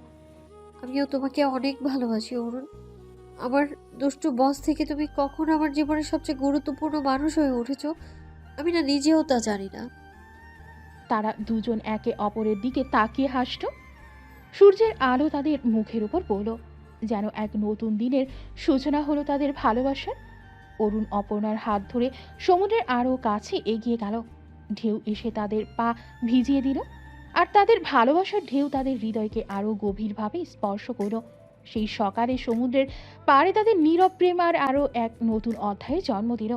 আমিও তোমাকে অনেক ভালোবাসি অরুণ। আমার দুষ্টু বস থেকে তুমি কখন আমার জীবনের সবচেয়ে গুরুত্বপূর্ণ মানুষ হয়ে উঠেছো, আমি না নিজেও তা জানি না। তারা দুজন একে অপরের দিকে তাকিয়ে হাসল। সূর্যের আলো তাদের মুখের উপর পড়ল, যেন এক নতুন দিনের সূচনা হলো তাদের ভালোবাসার। অরুণ অপর্ণার হাত ধরে সমুদ্রের আরও কাছে এগিয়ে গেল। ঢেউ এসে তাদের পা ভিজিয়ে দিল, আর তাদের ভালোবাসার ঢেউ তাদের হৃদয়কে আরও গভীরভাবে স্পর্শ করল। সেই সকালে সমুদ্রের পাড়ে তাদের নীরব প্রেম আর আরও এক নতুন অধ্যায়ে জন্ম দিল।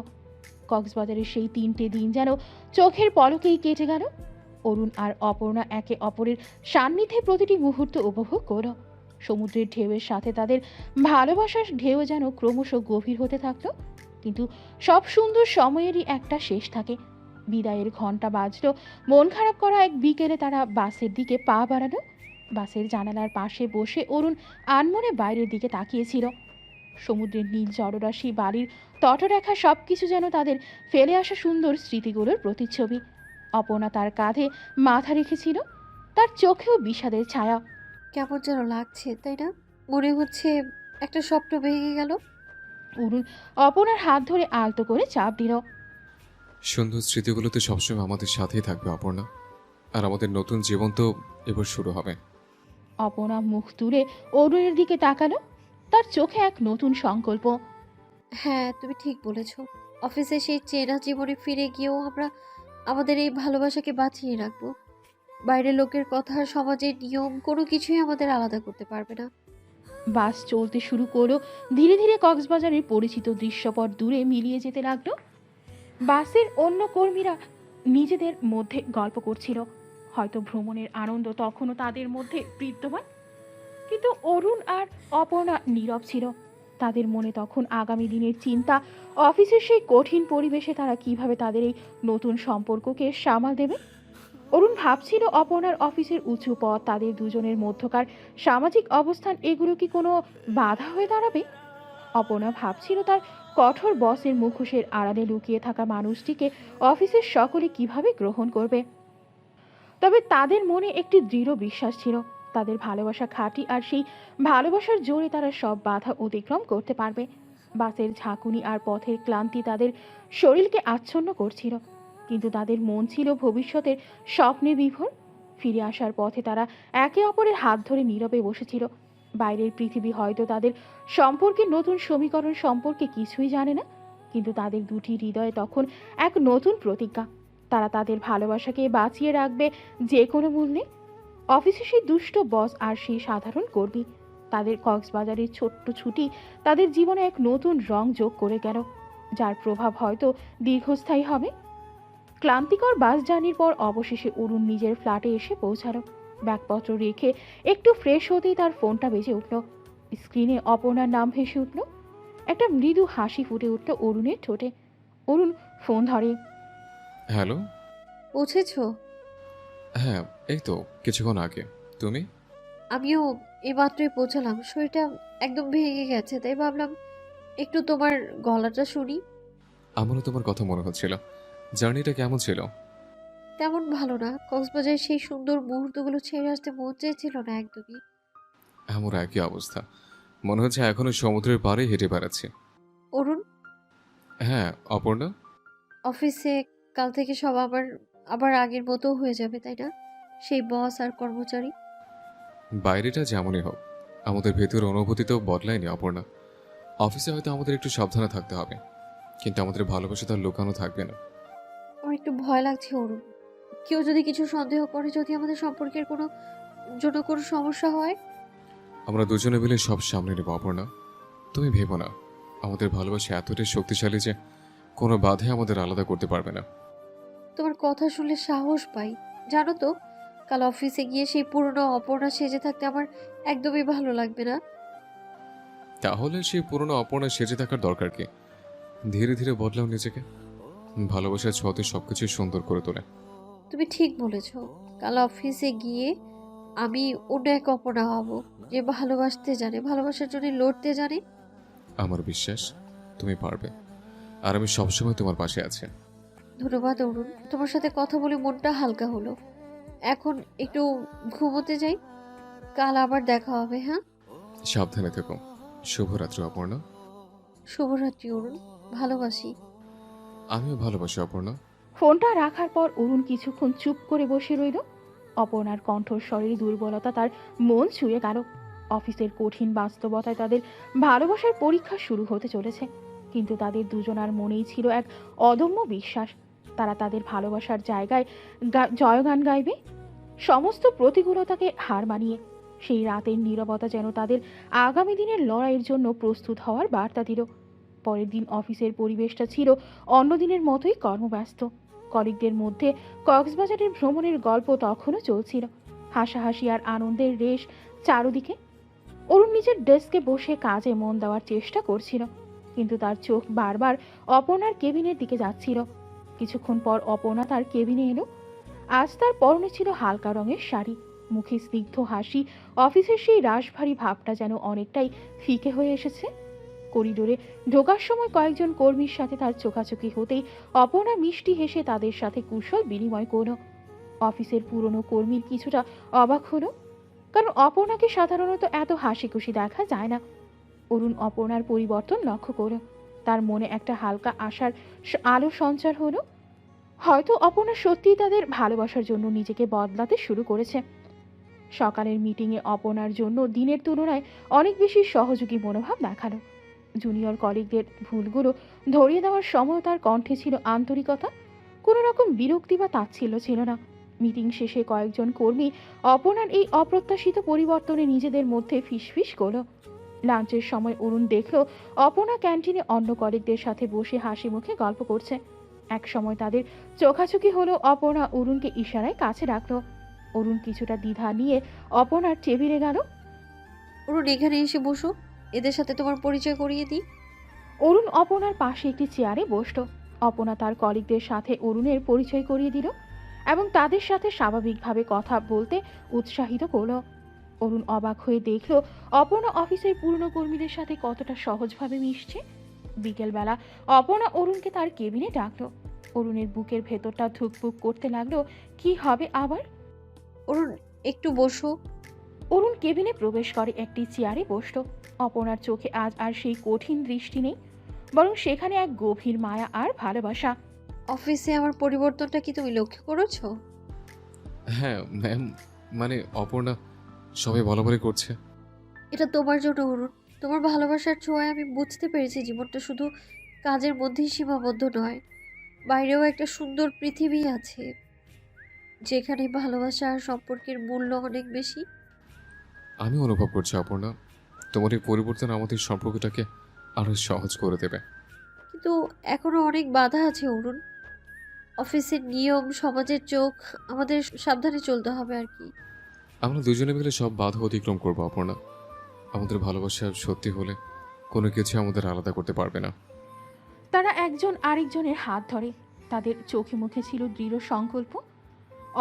কক্সবাজারের সেই 3টে দিন যেন চোখের পলকেই কেটে গেল। অরুণ আর অপর্ণা একে অপরের সান্নিধ্যে প্রতিটি মুহূর্ত উপভোগ করল। সমুদ্রের ঢেউয়ের সাথে তাদের ভালোবাসার ঢেউ যেন ক্রমশ গভীর হতে থাকলো। কিন্তু সব সুন্দর সময়েরই একটা শেষ থাকে। বিদায়ের ঘন্টা বাজলো। মন খারাপ করা এক বিকেলে তারা বাসের দিকে পা বাড়ালো। বাসের জানালার পাশে বসে অরুণ আনমনে বাইরের দিকে তাকিয়েছিল। সমুদ্রের নীল জলরাশি, বালির তটরেখা, সবকিছু যেন তাদের ফেলে আসা সুন্দর স্মৃতিগুলোর প্রতিচ্ছবি। অপর্ণা তার কাঁধে মাথা রেখেছিল, তার চোখেও বিষাদের ছায়া। কেমন যেন লাগছে, তাই না? মনে হচ্ছে একটা স্বপ্ন ভেঙে গেল। অরুণ অপর্ণার হাত ধরে আলতো করে চাপ দিল। সুন্দর স্মৃতিগুলো তো সবসময় আমাদের সাথেই থাকবে অপর্ণা, আর আমাদের নতুন জীবন তো এবার শুরু হবে। অপর্ণা মুখ তুলে অরুণের দিকে তাকালো, তার চোখে এক নতুন সংকল্প। হ্যাঁ, তুমি ঠিক বলেছ। অফিসে সেই চেনা জীবনে ফিরে গিয়েও আমরা আমাদের এই ভালোবাসাকে বাঁচিয়ে রাখবো। বাইরের লোকের কথা, সমাজের নিয়ম কোনো কিছুই আমাদের আলাদা করতে পারবে না। বাস চলতে শুরু করলো। ধীরে ধীরে কক্সবাজারের পরিচিত দৃশ্যপট দূরে মিলিয়ে যেতে লাগলো। বাসের অন্য কর্মীরা নিজেদের মধ্যে গল্প করছিল। হয়তো ভ্রমণের আনন্দ তখনও তাদের মধ্যে বিদ্যমান, কিন্তু অরুণ আর অপর্ণা নীরব ছিল। তাদের মনে তখন আগামী দিনের চিন্তা, অফিসের সেই কঠিন পরিবেশে তারা কিভাবে তাদের এই নতুন সম্পর্ককে সামাল দেবে। অরুণ ভাবছিল অপর্ণার অফিসের উঁচু পদ, তাদের দুজনের মধ্যকার সামাজিক অবস্থান, এগুলো কি কোনো বাধা হয়ে দাঁড়াবে? অপর্ণা ভাবছিল তার কঠোর বসের মুখোশের আড়ালে লুকিয়ে থাকা মানুষটিকে অফিসের সকলে কিভাবে গ্রহণ করবে। তবে তাদের মনে একটি দৃঢ় বিশ্বাস ছিল, তাদের ভালোবাসা খাঁটি, আর সেই ভালোবাসার জোরে তারা সব বাধা অতিক্রম করতে পারবে। বাসের ঝাঁকুনি আর পথের ক্লান্তি তাদের শরীরকে আচ্ছন্ন করছিল, কিন্তু তাদের মন ছিল ভবিষ্যতের স্বপ্নে বিভোর। ফিরে আসার পথে তারা একে অপরের হাত ধরে নীরবে বসেছিল। বাইরের পৃথিবী হয়তো তাদের সম্পর্কে নতুন সমীকরণ সম্পর্কে কিছুই জানে না, কিন্তু তাদের দুটি হৃদয়ে তখন এক নতুন প্রতিজ্ঞা, তারা তাদের ভালোবাসাকে বাঁচিয়ে রাখবে যে কোনো মূল্যে। অফিসে সেই দুষ্ট বস আর সেই সাধারণ কর্মী, তাদের কক্সবাজারের ছোট্ট ছুটি তাদের জীবনে এক নতুন রং যোগ করে গেল, যার প্রভাব হয়তো দীর্ঘস্থায়ী হবে। ক্লান্তিকর বাস জার্নির পর অবশেষে অরুণ নিজের ফ্ল্যাটে এসে পৌঁছালো। ব্যাগপত্র রেখে একটু ফ্রেশ হতেই তার ফোনটা বেজে উঠল। স্ক্রিনে অপর্ণার নাম ভেসে উঠল। একটা মৃদু হাসি ফুটে উঠল অরুণের ঠোঁটে। অরুণ ফোন ধরে। হ্যালো। পৌঁছেছো? হ্যাঁ, এই তো কিছুক্ষণ আগে। তুমি? আমিও এইমাত্রই পৌঁছালাম। শরীরটা একদম ভেঙে গেছে, তাই ভাবলাম একটু তোমার গলাটা শুনি। আমারও তোমার কথা মনে হচ্ছিল। জার্নিটা কেমন ছিল? তেমন ভালো না। কক্সবাজারের সেই সুন্দর মুহূর্তগুলো ছেড়ে আসতে মন চেয়েছিল না একদমই। আমার একই অবস্থা, মনে হচ্ছে এখনো সমুদ্রের পাড়ে হেঁটে বেড়াচ্ছি। অরুণ, হ্যাঁ অপর্ণা। অফিসে কাল থেকে সব আবার আবার আগের মতো হয়ে যাবে, তাই না? সেই বস আর কর্মচারী। বাইরেটা যেমনই হোক, আমাদের ভেতরের অনুভূতি তো বদলায়নি অপর্ণা। অফিসে হয়তো আমাদের একটু সাবধানে থাকতে হবে, কিন্তু আমাদের ভালোবাসা তার লুকানো থাকবে না। আমার একটু ভয় লাগছে অরুণ। কেউ যদি কিছু সন্দেহ করে, যদি আমাদের সম্পর্কের কোনো জন্য কোনো সমস্যা হয়। আমরা দুজনে মিলে সব সামনে নেব অপর্ণা। তুমি ভেবো না, আমাদের ভালোবাসা এতটাই শক্তিশালী যে কোনো বাধা আমাদের আলাদা করতে পারবে না। তোমার কথা শুনলে সাহস পাই। জানো তো, কাল অফিসে গিয়ে সেই পুরনো অপর্ণা সেজে থাকতে আমার একদমই ভালো লাগবে না। তাহলে সেই পুরনো অপর্ণা সেজে থাকার দরকার কি? ধীরে ধীরে বদলাও নিজেকে। ভালোবাসার ছোঁয়াতে সবকিছু সুন্দর করে তোলে। তুমি ঠিক বলেছ। কাল অফিসে গিয়ে আমি অন্য এক অপর্ণা হব, যে ভালোবাসতে জানে, ভালোবাসার জন্য লড়তে জানে। আমার বিশ্বাস তুমি পারবে, আর আমি সবসময় তোমার পাশে আছি। ধন্যবাদ অরুণ, তোমার সাথে কথা বলে মনটা হালকা হলো। এখন একটু ঘুমোতে যাই, কাল আবার দেখা হবে। হ্যাঁ, সাবধানে থেকো। শুভরাত্রি অপর্ণা। শুভরাত্রি অরুণ, ভালোবাসি। আমিও ভালোবাসি অপর্ণা। ফোনটা রাখার পর অরুণ কিছুক্ষণ চুপ করে বসে রইল। অপর্ণার কণ্ঠস্বরের দুর্বলতা তার মন ছুঁয়ে গেল। অফিসের কঠিন বাস্তবতায় তাদের ভালোবাসার পরীক্ষা শুরু হতে চলেছে, কিন্তু তাদের দুজনার মনেই ছিল এক অদম্য বিশ্বাস। তারা তাদের ভালোবাসার জায়গায় জয়গান গাইবে, সমস্ত প্রতিকূলতাকে হার মানিয়ে। সেই রাতের নীরবতা যেন তাদের আগামী দিনের লড়াইয়ের জন্য প্রস্তুত হওয়ার বার্তা দিল। পরের দিন অফিসের পরিবেশটা ছিল অন্য দিনের মতোই কর্মব্যস্ত। কলিগদের মধ্যে কক্সবাজারের ভ্রমণের গল্প তখনও চলছিল, হাসাহাসি আর আনন্দের রেশ চারদিকে। অরুণ নিজের ডেস্কে বসে কাজে মন দেওয়ার চেষ্টা করছিল, কিন্তু তার চোখ বারবার অপর্ণার কেবিনের দিকে যাচ্ছিল। কিছুক্ষণ পর অপর্ণা তার কেবিনে এলো। আজ তার পরনে ছিল হালকা রঙের শাড়ি, মুখে স্নিগ্ধ হাসি। অফিসের সেই রাশভারী ভাবটা যেন অনেকটাই ফিকে হয়ে এসেছে। করিডোরে ঢোকার সময় কয়েকজন কর্মীর সাথে তার চোখাচোখি হতেই অপর্ণা মিষ্টি হেসে তাদের সাথে কুশল বিনিময় করল। অফিসের পুরনো কর্মীর কিছুটা অবাক হলো, কারণ অপর্ণাকে সাধারণত এত হাসি খুশি দেখা যায় না। অরুণ অপর্ণার পরিবর্তন লক্ষ্য করল। তার মনে একটা হালকা আশার আলো সঞ্চার হলো। হয়তো অপর্ণা সত্যিই তাদের ভালোবাসার জন্য নিজেকে বদলাতে শুরু করেছে। সকালের মিটিংয়ে অপর্ণার জন্য দিনের তুলনায় অনেক বেশি সহযোগী মনোভাব দেখালো। জুনিয়র কলিগদের ভুলগুলো ধরিয়ে দেওয়ার সময় তার কণ্ঠে ছিল আন্তরিকতা, কোনো রকম বিরক্তি বা তাচ্ছিল্য ছিল না। মিটিং শেষে কয়েকজন কর্মী অপর্ণার এই অপ্রত্যাশিত পরিবর্তনে নিজেদের মধ্যে ফিসফিস করল। লাঞ্চের সময় অরুণ দেখল অপর্ণা ক্যান্টিনে অন্য কলিগদের সাথে বসে হাসি মুখে গল্প করছে। এক সময় তাদের চোখাচোখি হলো। অপর্ণা অরুণকে ইশারায় কাছে রাখলো। অরুণ কিছুটা দ্বিধা নিয়ে অপর্ণার টেবিলে গেল। অরুণ, এখানে এসে বসো, এদের সাথে তোমার পরিচয় করিয়ে দিই। অরুণ অপর্ণার পাশে একটি চেয়ারে বসল। অপর্ণা তার কলিগদের সাথে অরুণের পরিচয় করিয়ে দিল এবং তাদের সাথে স্বাভাবিকভাবে কথা বলতে উৎসাহিত করল। অরুণ অবাক হয়ে দেখল অপর্ণা অফিসের পুরনো কর্মীদের সাথে কতটা সহজভাবে মিশছে। বিকেলবেলা অপর্ণা অরুণকে তার কেবিনে ডাকলো। অরুণের বুকের ভেতরটা ধুকপুক করতে লাগলো, কি হবে আবার। অরুণ, একটু বসো। অরুণ কেবিনে প্রবেশ করে একটি চেয়ারে বসল। অপর্ণার চোখে আজ আর সেই কঠিন দৃষ্টি নেই, বরং সেখানে এক গভীর মায়া আর ভালোবাসা। অফিসে আমার পরিবর্তনটা কি তুমি লক্ষ্য করেছো? হ্যাঁ ম্যাম, মানে অপর্ণা সবাই বলা বলি করছে। এটা তোমার জন্য অরুণ। তোমার ভালোবাসার ছোঁয়ায় আমি বুঝতে পেরেছি জীবনটা শুধু কাজের মধ্যেই সীমাবদ্ধ নয়, বাইরেও একটা সুন্দর পৃথিবী আছে, যেখানে ভালোবাসা আর সম্পর্কের মূল্য অনেক বেশি। আমি অনুভব করছি অপর্ণা, তোমার এই পরিবর্তন আমাদের সম্পর্কটাকে আরো সহজ করে দেবে। কিন্তু এখনো অনেক বাধা আছে অরুণ। অফিসের নিয়ম, সমাজের চোখ, আমাদের সাবধানে চলতে হবে আর কি। আমরা দুজনে মিলে সব বাধা অতিক্রম করবো অপর্ণা। আমাদের ভালোবাসা সত্যি হলে কোনো কিছু আমাদের আলাদা করতে পারবে না। তারা একজন আরেকজনের হাত ধরে। তাদের চোখে মুখে ছিল দৃঢ় সংকল্প।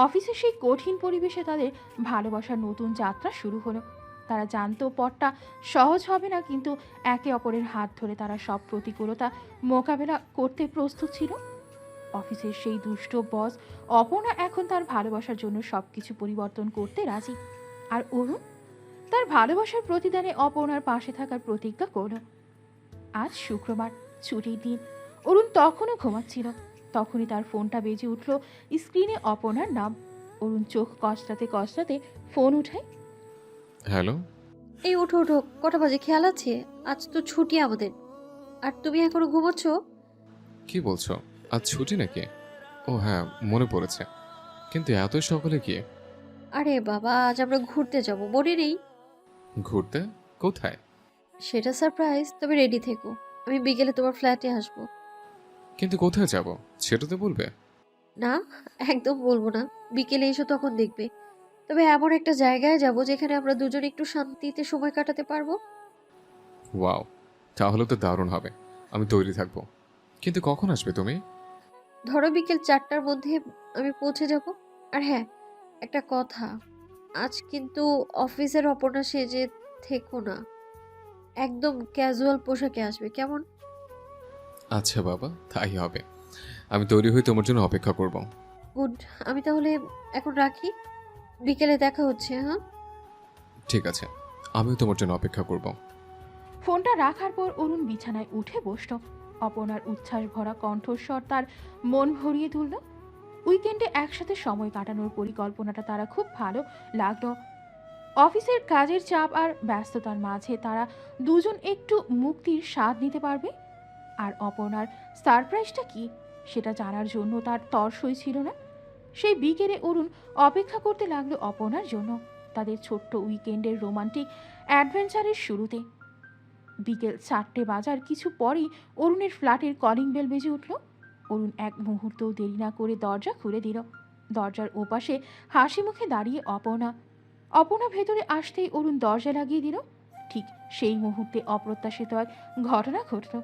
অফিসের সেই কঠিন পরিবেশে তাদের ভালোবাসার নতুন যাত্রা শুরু হলো। তারা জানতো পথটা সহজ হবে না, কিন্তু একে অপরের হাত ধরে তারা সব প্রতিকূলতা মোকাবেলা করতে প্রস্তুত ছিল। অফিসের সেই দুষ্ট বস অপর্ণা এখন তার ভালোবাসার জন্য সবকিছু পরিবর্তন করতে রাজি। আর অরুণ তার ভালোবাসার প্রতিদানে অপর্ণার পাশে থাকার প্রতিজ্ঞা করল। আজ শুক্রবার, ছুটির দিন। অরুণ তখনও ঘুমাচ্ছিল। তখনই তার ফোনটা বেজে উঠল। স্ক্রিনে অপর্ণার নাম। অরুণ চোখ কচলাতে কচলাতে ফোন উঠায়। হ্যালো। এই ওঠো ওঠো, কটা বাজে খেয়াল আছে? আজ তো ছুটি আমাদের, আর তুমি এখনো ঘুমোচ্ছ? কি বলছো, আজ ছুটি নাকি? ও হ্যাঁ, মনে পড়েছে, কিন্তু এত সকালে কি? আরে বাবা, আজ আমরা ঘুরতে যাব, মনে নেই? ঘুরতে? কোথায়? সেটা সারপ্রাইজ, তবে রেডি থেকো। আমি বিকেলে তোমার ফ্ল্যাটে আসবো। কিন্তু কোথায় যাব সেটা তো বলবে। না, একদম বলবো না। বিকেলে এসো, তখন দেখবে। তবে এমন একটা জায়গায় যাব যেখানে আমরা দুজন একটু শান্তিতে সময় কাটাতে পারবো। ওয়াও, তাহলে তো দারুণ হবে। আমি তৈরি থাকবো। কিন্তু কখন আসবে তুমি? ধরো বিকেল 4টার মধ্যে আমি পৌঁছে যাব। আর হ্যাঁ, একটা কথা, আজ কিন্তু অফিসের অপর্ণা সেজে থেকো না, একদম ক্যাজুয়াল পোশাকে আসবে, কেমন? আচ্ছা বাবা, তাই হবে। আমি তৈরি হয়ে তোমার জন্য অপেক্ষা করব। গুড। আমি তাহলে এখন রাখি, বিকেলে দেখা হচ্ছে। হ্যাঁ, ঠিক আছে, আমিও তোমার জন্য অপেক্ষা করব। ফোনটা রাখার পর অরুণ বিছানায় উঠে বসল। অপর্ণার উচ্ছ্বাস ভরা কণ্ঠস্বর তার মন ভরিয়ে তুলল। উইকেন্ডে একসাথে সময় কাটানোর পরিকল্পনাটা তারা খুব ভালো লাগলো। অফিসের কাজের চাপ আর ব্যস্ততার মাঝে তারা দুজন একটু মুক্তির স্বাদ নিতে পারবে। আর অপর্ণার সারপ্রাইজটা কি সেটা জানার জন্য তার তর্সই ছিল না। সেই বিকেলে অরুণ অপেক্ষা করতে লাগলো অপর্ণার জন্য, তাদের ছোট্ট উইকেন্ডের রোমান্টিক অ্যাডভেঞ্চারের শুরুতে। বিকেল 4টে বাজার কিছু পরেই অরুণের ফ্ল্যাটের কলিং বেল বেজে উঠল। অরুণ এক মুহূর্তও দেরি না করে দরজা খুলে দিল। দরজার ওপাশে হাসি মুখে দাঁড়িয়ে অপর্ণা। অপর্ণা ভেতরে আসতেই অরুণ দরজা লাগিয়ে দিল। ঠিক সেই মুহূর্তে অপ্রত্যাশিত এক ঘটনা ঘটল।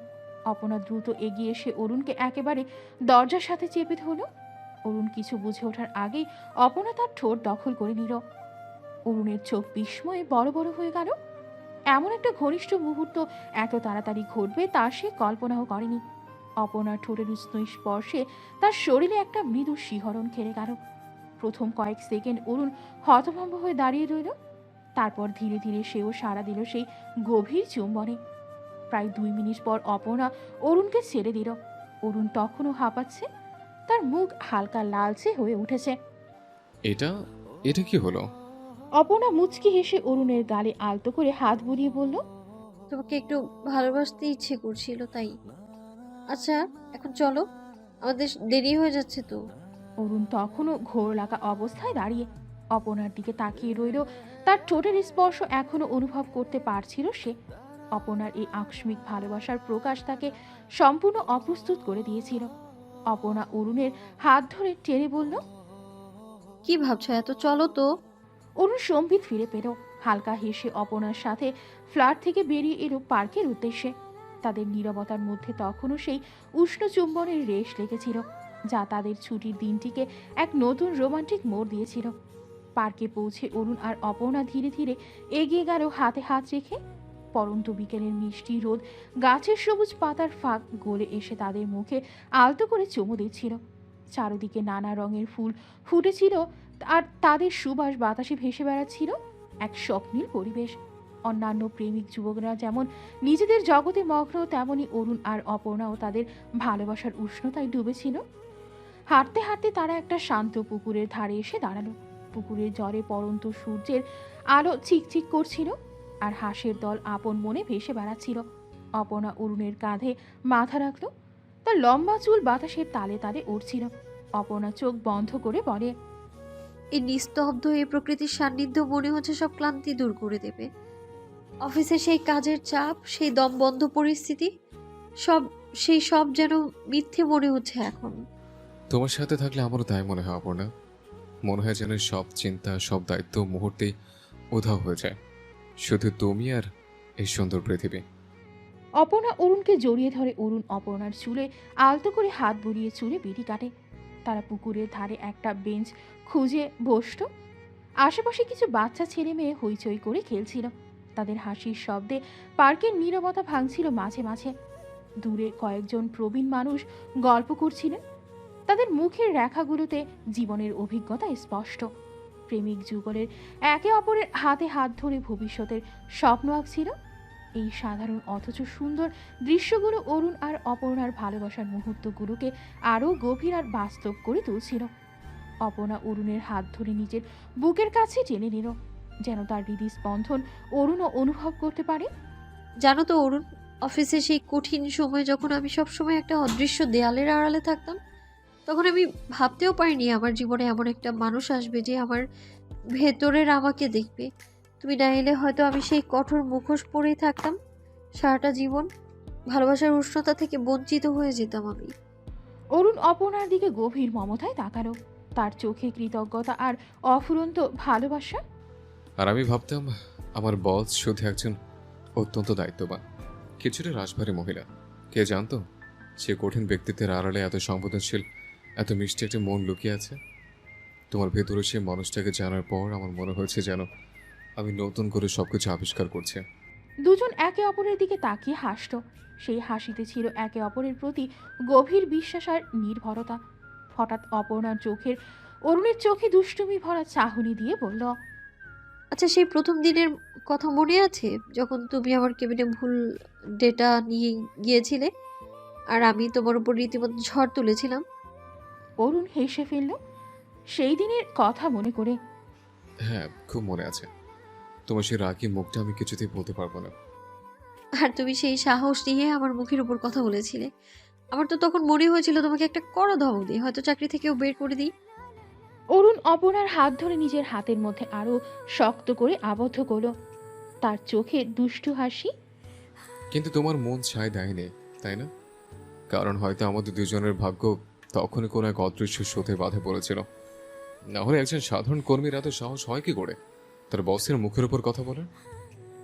অপর্ণা দ্রুত এগিয়ে এসে অরুণকে একেবারে দরজার সাথে চেপে ধরল। অরুণ কিছু বুঝে ওঠার আগেই অপর্ণা তার ঠোঁট দখল করে নিল। অরুণের চোখ বিস্ময়ে বড় বড় হয়ে গেল। এমন একটা ঘনিষ্ঠ মুহূর্ত এত তাড়াতাড়ি ঘটবে তা সে কল্পনাও করেনি। অপর্ণার ঠোঁটের উষ্ণ স্পর্শে তার শরীরে একটা মৃদু শিহরণ খেলে গেল। প্রথম কয়েক সেকেন্ড অরুণ হতভম্ব হয়ে দাঁড়িয়ে রইল। তারপর ধীরে ধীরে সেও সাড়া দিল সেই গভীর চুম্বনে। প্রায় 2 মিনিট পর অপর্ণা অরুণকে ছেড়ে দিল। অরুণ তখনও হাঁপাচ্ছে, তার মুখ হালকা লালচে হয়ে উঠেছে। এটা এটা কি হলো? অপর্ণা মুচকি হেসে অরুণের গালে আলতো করে হাত বুলিয়ে বলল, তোমাকে একটু ভালোবাসতে ইচ্ছে করছিল তাই। আচ্ছা, এখন চলো, আমাদের দেরি হয়ে যাচ্ছে তো। অরুণ তখনও ঘোর লাগা অবস্থায় দাঁড়িয়ে অপর্ণার দিকে তাকিয়ে রইল। তার ঠোঁটের স্পর্শ এখনো অনুভব করতে পারছিল সে। অপর্ণার এই আকস্মিক ভালোবাসার প্রকাশ তাকে সম্পূর্ণ অপ্রস্তুত করে দিয়েছিল। অপর্ণা অরুণের হাত ধরে টেনে বলল, কি ভাবছো এত, চলো তো। অরুণ সম্বিত ফিরে পেল। হালকা হেসে অপর্ণার সাথে ফ্ল্যাট থেকে বেরিয়ে এলো পার্কের উদ্দেশ্যে। তাদের নীরবতার মধ্যে তখনও সেই উষ্ণ চুম্বনের রেশ লেগেছিল, যা তাদের ছুটির দিনটিকে এক নতুন রোমান্টিক মোড় দিয়েছিল। পার্কে পৌঁছে অরুণ আর অপর্ণা ধীরে ধীরে এগিয়ে গেল হাতে হাত রেখে। পরন্ত বিকেলের মিষ্টি রোদ গাছের সবুজ পাতার ফাঁক গলে এসে তাদের মুখে আলতো করে চুমু দিচ্ছিল। চারদিকে নানা রঙের ফুল ফুটেছিল আর তাদের সুবাস বাতাসে ভেসে বেড়াচ্ছিল। এক স্বপ্নীল পরিবেশ। অন্যান্য প্রেমিক যুবকরা যেমন নিজেদের জগতে মগ্ন, তেমনি অরুণ আর অপর্ণাও তাদের ভালোবাসার উষ্ণতায় ডুবেছিল। হাঁটতে হাঁটতে তারা একটা শান্ত পুকুরের ধারে এসে দাঁড়ালো। পুকুরের জলে পড়ন্ত সূর্যের আলো চিকচিক করছিল আর হাঁসের দল আপন মনে ভেসে বেড়াচ্ছিল। অপর্ণা অরুণের কাঁধে মাথা রাখলো, তার লম্বা চুল বাতাসের তালে তালে উড়ছিল। অপর্ণা চোখ বন্ধ করে বলে, এই নিস্তব্ধ এই প্রকৃতির সান্নিধ্য মনে হচ্ছে সব ক্লান্তি দূর করে দেবে। অফিসে সেই কাজের চাপ, সেই দমবন্ধ পরিস্থিতি, সব সেই সব যেন মিথ্যে মনে হচ্ছে এখন। তোমার সাথে থাকলে আমারও তাই মনে হয় অপর্ণা। মনে হয় যেন সব চিন্তা, সব দায়িত্ব মুহূর্তেই উধাও হয়ে যায়। শুধু তুমি আর এই সুন্দর পৃথিবী। অপর্ণা অরুণকে জড়িয়ে ধরে। অরুণ অপর্ণার চুলে আলতো করে হাত বুলিয়ে চুলে বিড়ি কাটে। তারা পুকুরের ধারে একটা বেঞ্চ খুঁজে বসত। আশেপাশে কিছু বাচ্চা ছেলে মেয়ে হইচই করে খেলছিল। তাদের হাসির শব্দে পার্কের নীরবতা ভাঙছিল মাঝে মাঝে। দূরে কয়েকজন প্রবীণ মানুষ গল্প করছিলেন, তাদের মুখের রেখাগুলোতে জীবনের অভিজ্ঞতা স্পষ্ট। প্রেমিক যুগলের একে অপরের হাতে হাত ধরে ভবিষ্যতের স্বপ্ন আঁকছিল। এই সাধারণ অথচ সুন্দর দৃশ্যগুলো অরুণ আর অপর্ণার ভালোবাসার মুহূর্তগুলোকে আরও গভীর আর বাস্তব করে তুলছিল। অপর্ণা অরুণের হাত ধরে নিজের বুকের কাছে টেনে নিল, যেন তার হৃদস্পন্দন অরুণও অনুভব করতে পারে। জানো তো অরুণ, অফিসে সেই কঠিন সময় যখন আমি সবসময় একটা অদৃশ্য দেয়ালের আড়ালে থাকতাম, তখন আমি ভাবতেও পারিনি আমার জীবনে এমন একটা মানুষ আসবে যে আমার ভেতরের আমাকে দেখবে। তুমি না এলে হয়তো আমি সেই কঠোর মুখোশ পরেই থাকতাম সারাটা জীবন। ভালোবাসার উষ্ণতা থেকে বঞ্চিত হয়ে যেতাম আমি। অরুণ অপর্ণার দিকে গভীর মমতায় তাকালো, তার চোখে কৃতজ্ঞতা আর অফুরন্ত ভালোবাসা। আর আমি ভাবতাম আমার বস শুধু একজন অত্যন্ত দায়িত্ববান, কিছুটা রাশভারী মহিলা। কে জানতো সে কঠিন ব্যক্তিত্বের আড়ালে এত সংবেদনশীল, এত মিষ্টি একটা মন লুকিয়ে আছে। তোমার ভেতরে সেই মানুষটাকে জানার পর আমার মনে হয়েছে যেন আমি নতুন করে সবকিছু আবিষ্কার করছি। দুজন একে অপরের দিকে তাকিয়ে হাসত। সেই হাসিতে ছিল একে অপরের প্রতি গভীর বিশ্বাস আর নির্ভরতা। হঠাৎ অপর্ণার চোখের অরুণের চোখে দুষ্টুমি ভরা চাহনি দিয়ে বলল, আচ্ছা, সেই প্রথম দিনের কথা মনে আছে যখন তুমি আমার কেবিনে ভুল ডেটা নিয়ে গিয়েছিলে আর আমি তোমার উপর রীতিমতো ঝড় তুলেছিলাম? অরুণ হেসে ফেলল সেই দিনের কথা মনে করে। হ্যাঁ, খুব মনে আছে। তোমার সেই রাগী মুখটা আমি কিছুতেই বলতে পারবো না। আর তুমি সেই সাহস নিয়ে আমার মুখের উপর কথা বলেছিলে। আমার তো তখন মনে হয়েছিল তোমাকে একটা কড়া ধমক দিই, হয়তো চাকরি থেকেও বের করে দিই। অরুণ অপর্ণার হাত ধরে নিজের হাতের মধ্যে আরো শক্ত করে আবদ্ধ করলো, তার চোখে দুষ্টু হাসি। কিন্তু তোমার মন চায় দেয়নি, তাই না? কারণ হয়তো আমাদের দুজনের ভাগ্য তখনই কোনো এক অদৃশ্য স্রোতে বাধা পড়েছিল। না হলে একজন সাধারণ কর্মীর এত সাহস হয় কি করে তার বসের মুখের উপর কথা বলার?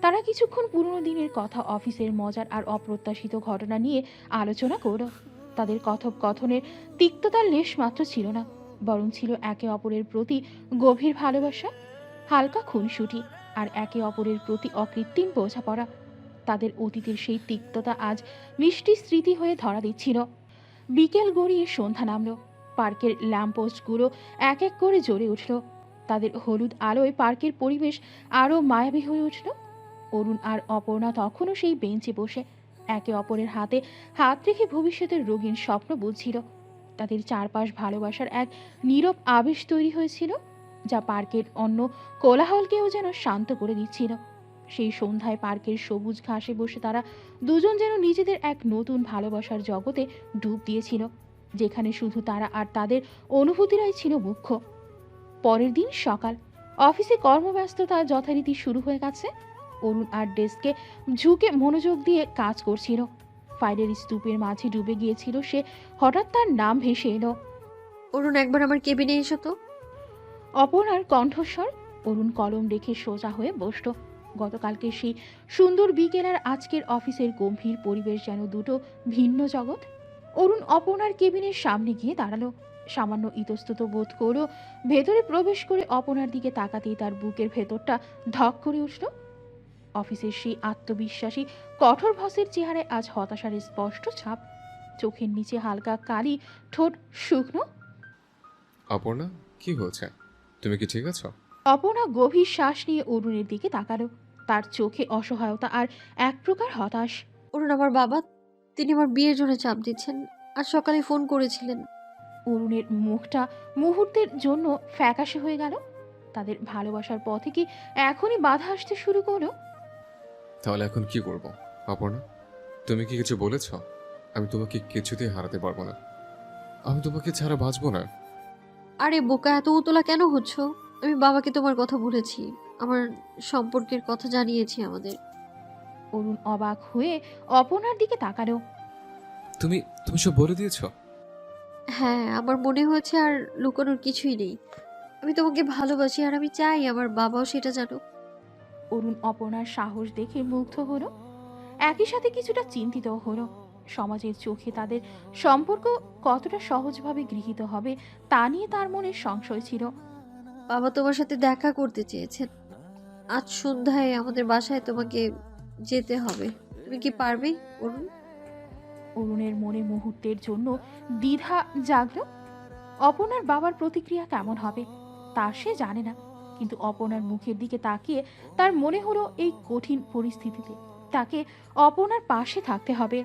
তারা কিছুক্ষণ পুরনো দিনের কথা, অফিসের মজার আর অপ্রত্যাশিত ঘটনা নিয়ে আলোচনা করল। তাদের কথোপকথনের তিক্ততার লেশ মাত্র ছিল না, বরং ছিল একে অপরের প্রতি গভীর ভালোবাসা, হালকা খুনসুটি আর একে অপরের প্রতি অকৃত্রিম বোঝাপড়া। তাদের অতীতের সেই তিক্ততা আজ মিষ্টি স্মৃতি হয়ে ধরা দিচ্ছিল। বিকেল গড়িয়ে সন্ধ্যা নামল। পার্কের ল্যাম্পপোস্টগুলো এক এক করে জ্বলে উঠল। তাদের হলুদ আলোয় পার্কের পরিবেশ আরও মায়াবী হয়ে উঠল। অরুণ আর অপর্ণা তখনও সেই বেঞ্চে বসে একে অপরের হাতে হাত রেখে ভবিষ্যতের রঙিন স্বপ্ন বুঝছিল। তাদের চারপাশ ভালোবাসার এক নীরব আবেশ তৈরি হয়েছিল, যা পার্কের অন্য কোলাহলকেও যেন শান্ত করে দিচ্ছিল। সেই সন্ধ্যায় পার্কের সবুজ ঘাসে বসে তারা দুজন যেন নিজেদের এক নতুন ভালোবাসার জগতে ডুব দিয়েছিল, যেখানে শুধু তারা আর তাদের অনুভূতিরাই ছিল মুখ্য। পরের দিন সকাল, অফিসে কর্মব্যস্ততা যথারীতি শুরু হয়ে গেছে। অরুণ আর ডেস্কে ঝুঁকে মনোযোগ দিয়ে কাজ করছিল। ফাইলের স্তূপের মাঝে ডুবে গিয়েছিল সে। হঠাৎ তার নাম ভেসে এলো। অরুণ, একবার আমার কেবিনে এসো তো। অপর্ণার কণ্ঠস্বর। অরুণ কলম রেখে সোজা হয়ে বসল। গতকালকে সেই সুন্দর বিকেল আর আজকের অফিসের গম্ভীর পরিবেশ যেন দুটো ভিন্ন জগৎ। অরুণ অপর্ণার কেবিনের সামনে গিয়ে দাঁড়ালো। সামান্য ইতস্তত বোধ করলো। ভেতরে প্রবেশ করে অপর্ণার দিকে তাকাতেই তার বুকের ভেতরটা ধক করে উঠল। অফিসের সেই আত্মবিশ্বাসী কঠোর বসের চেহারায় আজ হতাশার স্পষ্ট ছাপ। চোখের নিচে হালকা কালি, ঠোঁট শুকনো। অপর্ণা, কি হয়েছে? তুমি কি ঠিক আছো? অপর্ণা গভীর শ্বাস নিয়ে অরুণের দিকে তাকালো। তার চোখে অসহায়তা আর এক প্রকার হতাশ। অরুণ, আমার বাবা, তিনি আমার বিয়ের জন্য চাপ দিচ্ছেন। আজ সকালে ফোন করেছিলেন। অরুণের মুখটা মুহূর্তের জন্য ফ্যাকাশে হয়ে গেল। তাদের ভালোবাসার পথে কি এখনই বাধা আসতে শুরু করলো? তাহলে এখন কি করব? অপর্ণা, তুমি কি কিছু বলেছ? আমি তোমাকে কিছুতেই হারাতে পারবো না। আমি তোমাকে ছাড়া বাঁচবো না। আরে বোকা, এত উতলা কেন হচ্ছ? আমি বাবাকে তোমার কথা বলেছি, আমার সম্পর্কের কথা জানিয়েছি আমাদের। অরুণ অবাক হয়ে অপর্ণার দিকে তাকালো। তুমি তুমি সব বলে দিয়েছো? হ্যাঁ, আমার মনে হয়েছে আর লুকানোর কিছুই নেই। আমি তোমাকে ভালোবাসি আর আমি চাই আমার বাবাও সেটা জানুক। অরুণ অপর্ণার সাহস দেখে মুগ্ধ হলো, একই সাথে কিছুটা চিন্তিত হলো। সমাজের চোখে তাদের সম্পর্ক কতটা সহজভাবে গৃহীত হবে তা নিয়ে তার মনে সংশয় ছিল। বাবা তোমার সাথে দেখা করতে চেয়েছেন। আজ সন্ধ্যায় আমাদের বাসায় তোমাকে যেতে হবে। তুমি কি পারবে অরুণ? অরুণের মনে মুহূর্তের জন্য দ্বিধা জাগলো। অপর্ণার বাবার প্রতিক্রিয়া কেমন হবে তা সে জানে না, কিন্তু অপর্ণার মুখের দিকে তাকিয়ে তার মনে হলো এই কঠিন পরিস্থিতিতে তাকে অপর্ণার পাশে থাকতে হবে।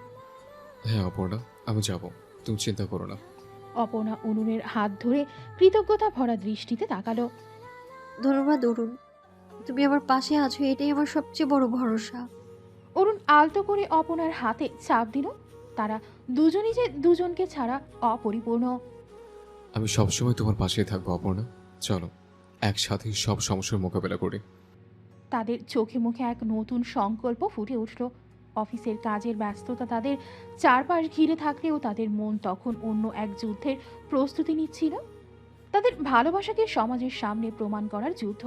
হ্যাঁ অপর্ণা, আমি যাব, তুমি চিন্তা করো না। অপর্ণা অরুণের হাত ধরে কৃতজ্ঞতা ভরা দৃষ্টিতে তাকালো। ধন্যবাদ অরুণ, তুমি আমার পাশে আছো, এটাই আমার সবচেয়ে বড় ভরসা। অরুণ আলতো করে অপর্ণার হাতে চাপ দিল। তারা দুজনই যে দুজনকে ছাড়া অপরিপূর্ণ। আমি সবসময় তোমার পাশেই থাকবো অপর্ণা। চলো একসাথে সব সমস্যার মোকাবেলা করি। তাদের চোখে মুখে এক নতুন সংকল্প ফুটে উঠল। অফিসের কাজের ব্যস্ততা তাদের চারপাশ ঘিরে থাকলেও তাদের মন তখন অন্য এক যুদ্ধের প্রস্তুতি নিচ্ছিল। তাদের ভালোবাসাকে সমাজের সামনে প্রমাণ করার যুদ্ধ।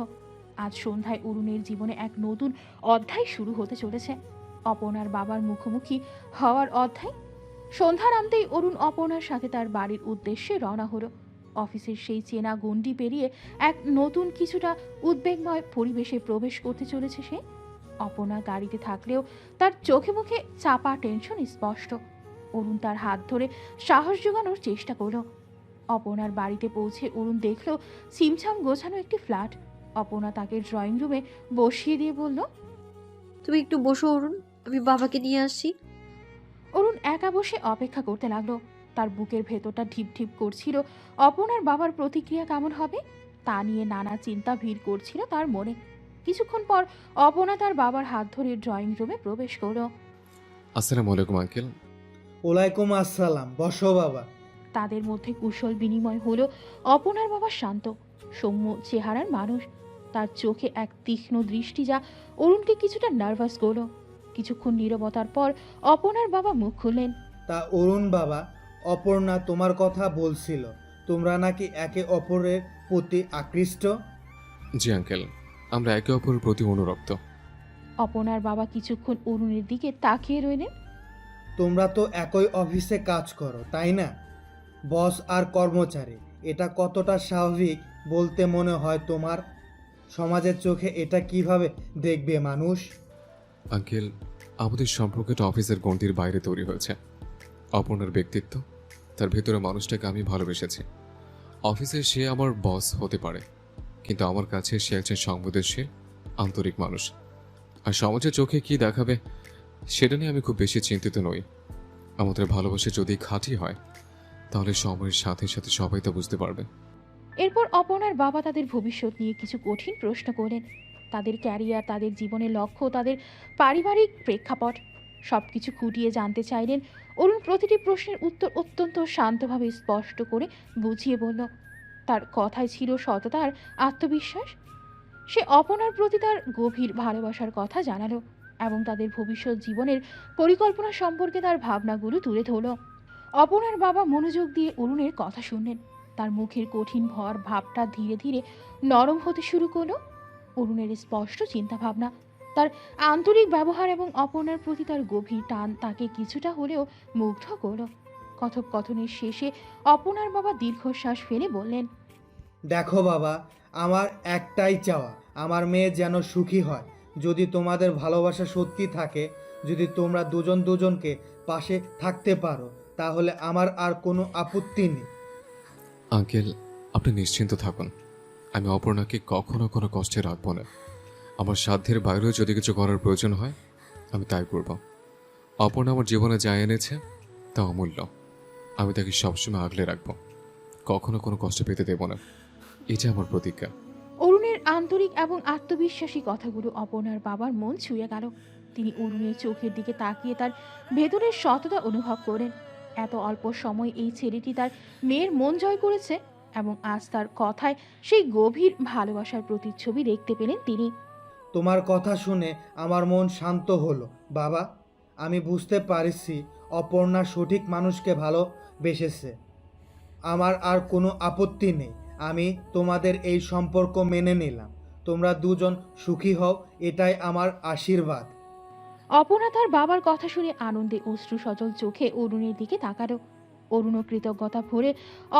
আজ সন্ধ্যায় অরুণের জীবনে এক নতুন অধ্যায় শুরু হতে চলেছে, অপর্ণার বাবার মুখোমুখি হওয়ার অধ্যায়। সন্ধ্যা নামতেই অরুণ অপর্ণার সাথে তার বাড়ির উদ্দেশ্যে রওনা হলো। অফিসের সেই চেনা গণ্ডি পেরিয়ে এক নতুন কিছুটা উদ্বেগময় পরিবেশে প্রবেশ করতে চলেছে সে। অপর্ণা গাড়িতে থাকলেও তার চোখে মুখে চাপা টেনশন স্পষ্ট। অরুণ তার হাত ধরে সাহস জোগানোর চেষ্টা করলো। অপর্ণার বাড়িতে পৌঁছে অরুণ দেখল ছিমছাম গোছানো একটি ফ্ল্যাট। অপর্ণা তাকে ড্রয়িং রুমে বসিয়ে দিয়ে বলল, তুমি একটু বসো অরুণ, আমি বাবাকে নিয়ে আসছি। অরুণ একা বসে অপেক্ষা করতে লাগলো। তার বুকের ভেতরটা ঢিপ ঢিপ করছিল। অপর্ণার বাবার প্রতিক্রিয়া কেমন হবে তা নিয়ে নানা চিন্তা ভিড় করছিল তার মনে। কিছুক্ষণ পর অপনা তার বাবার হাত ধরে ড্রয়িং রুমে প্রবেশ করলো। আসসালামু আলাইকুম আঙ্কেল। ওয়ালাইকুম আসসালাম, বসো বাবা। তাদের মধ্যে কুশল বিনিময় হলো। অপনার বাবা শান্ত সৌম্য চেহারার মানুষ, তার চোখে এক তীক্ষ্ণ দৃষ্টি যা অরুণকে কিছুটা নার্ভাস করলো। কিছুক্ষণ নীরবতার পর অপনার বাবা মুখ খুললেন। তা অরুণ বাবা, অপর্ণা তোমার কথা বলছিল, তোমরা নাকি একে অপরের প্রতি আকৃষ্ট। জি আঙ্কেল, আমরা একে অপরের প্রতি অনুরক্ত। অপনার বাবা কিছুক্ষণ অরুণের দিকে তাকিয়ে রইলেন। তোমরা তো একই অফিসে কাজ করো, তাই না? বস আর কর্মচারী, এটা কতটা স্বাভাবিক বলতে মনে হয় তোমার? সমাজের চোখে এটা কিভাবে দেখবে মানুষ? আঙ্কেল, আমাদের সম্পর্কটা অফিসের গণ্ডির বাইরে তৈরি হয়েছে। অপর্ণার ব্যক্তিত্ব, তার ভেতরে মানুষটাকে আমি ভালোবেসেছি। অফিসে সে আমার বস হতে পারে, কিন্তু আমার কাছে সে একজন সংবেদনশীল, আন্তরিক মানুষ। আর সমাজের চোখে কি দেখাবে সেটা নিয়ে আমি খুব বেশি চিন্তিত নই। আমাদের ভালোবাসা যদি খাঁটি হয়, তাহলে সময়ের সাথে সাথে সবাই তা বুঝতে পারবে। এরপর অপনার বাবা তাদের ভবিষ্যৎ নিয়ে কিছু কঠিন প্রশ্ন করলেন। তাদের ক্যারিয়ার, তাদের জীবনের লক্ষ্য, তাদের পারিবারিক প্রেক্ষাপট সবকিছু খুঁটিয়ে জানতে চাইলেন। অরুণ প্রতিটি প্রশ্নের উত্তর অত্যন্ত শান্তভাবে স্পষ্ট করে বুঝিয়ে বলল। তার কথায় ছিল সততা আর আত্মবিশ্বাস। সে অপনার প্রতি তার গভীর ভালোবাসার কথা জানালো এবং তাদের ভবিষ্যৎ জীবনের পরিকল্পনা সম্পর্কে তার ভাবনাগুলো তুলে ধরল। অপনার বাবা মনোযোগ দিয়ে অরুণের কথা শুনলেন। তার মুখের কঠিন ভর ভাবটা ধীরে ধীরে নরম হতে শুরু করলো। অরুণের স্পষ্ট চিন্তাভাবনা, তার আন্তরিক ব্যবহার এবং অপর্ণার প্রতি তার গভীর টান তাকে কিছুটা হলেও মুগ্ধ করল। কথোপকথনের শেষে অপর্ণার বাবা দীর্ঘশ্বাস ফেলে বললেন, দেখো বাবা, আমার একটাই চাওয়া, আমার মেয়ে যেন সুখী হয়। যদি তোমাদের ভালোবাসা সত্যি থাকে, যদি তোমরা দুজন দুজনকে পাশে থাকতে পারো, তাহলে আমার আর কোনো আপত্তি নেই। আঙ্কেল, আপনি নিশ্চিন্ত থাকুন। আমি অপর্ণাকে কখনো কোনো কষ্টে রাখবো না। আমার সাধ্যের বাইরেও যদি কিছু করার প্রয়োজন হয়, আমি তাই করব। অপর্ণা আমার জীবনে যা এনেছে তা অমূল্য। আমি তাকে সবসময় আগলে রাখবো, কখনো কোনো কষ্ট পেতে দেব না। এটা আমার প্রতিজ্ঞা। অরুণের আন্তরিক এবং আত্মবিশ্বাসী কথাগুলো অপর্ণার বাবার মন ছুঁয়ে গেল। তিনি অরুণের চোখের দিকে তাকিয়ে তার ভেতরের সততা অনুভব করেন। এত অল্প সময় এই ছেলেটি তার মেয়ের মন জয় করেছে এবং আজ তার কথায় সেই গভীর ভালোবাসার প্রতিচ্ছবি দেখতে পেলেন তিনি। তোমার কথা শুনে আমার মন শান্ত হলো বাবা। আমি বুঝতে পারছি অপর্ণা সঠিক মানুষকে ভালোবেসেছে। আমার আর কোনো আপত্তি নেই। আমি তোমাদের এই সম্পর্ক মেনে নিলাম। তোমরা দুজন সুখী হও, এটাই আমার আশীর্বাদ। অপর্ণা তার বাবার কথা শুনে আনন্দে অশ্রু সজল চোখে অরুণের দিকে তাকালো। অরুণও কৃতজ্ঞতা ভরে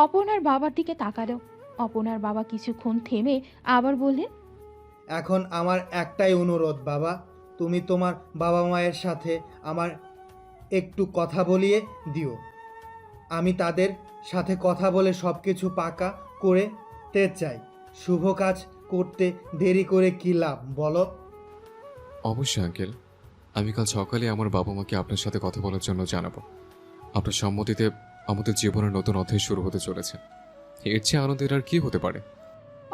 অপর্ণার বাবার দিকে তাকালো। অপর্ণার বাবা কিছুক্ষণ থেমে আবার বললেন, এখন আমার একটাই অনুরোধ বাবা, তুমি তোমার বাবা মায়ের সাথে আমার একটু কথা বলিয়ে দিও। আমি তাদের সাথে কথা বলে সব কিছু পাকা করতে চাই। শুভ কাজ করতে দেরি করে কী লাভ বলো? অবশ্যই আঙ্কেল, আমি কাল সকালে আমার বাবা মাকে আপনার সাথে কথা বলার জন্য জানাবো। আপনার সম্মতিতে আমাদের জীবনের নতুন অধ্যায় শুরু হতে চলেছে। এর চেয়ে আনন্দের আর কি হতে পারে?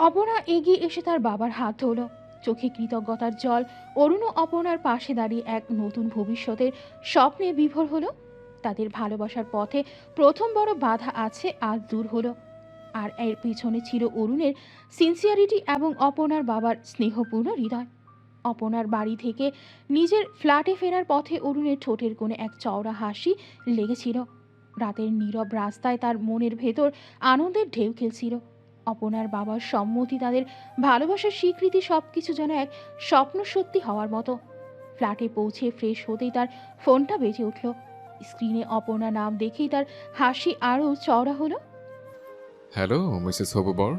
অপর্ণা এগিয়ে এসে তার বাবার হাত ধরল, চোখে কৃতজ্ঞতার জল। অরুণও অপর্ণার পাশে দাঁড়িয়ে এক নতুন ভবিষ্যতের স্বপ্নে বিভোর হলো। তাদের ভালোবাসার পথে প্রথম বড় বাধা আছে আজ দূর হলো। আর এর পিছনে ছিল অরুণের সিনসিয়ারিটি এবং অপর্ণার বাবার স্নেহপূর্ণ হৃদয়। অপর্ণার বাড়ি থেকে নিজের ফ্ল্যাটে ফেরার পথে অরুণের ঠোঁটের কোণে এক চওড়া হাসি লেগেছিল। রাতের নীরব রাস্তায় তার মনের ভেতর আনন্দের ঢেউ খেলছিল। অপর্ণার বাবার সম্মতি, তাদের ভালোবাসার স্বীকৃতি, সবকিছু যেন এক স্বপ্ন সত্যি হওয়ার মতো। ফ্ল্যাটে পৌঁছে ফ্রেশ হতেই তার ফোনটা বেজে উঠল। স্ক্রিনে অপর্ণা নাম দেখেই তার হাসি আরও চওড়া হলো। হ্যালো মিসেস হবু বর।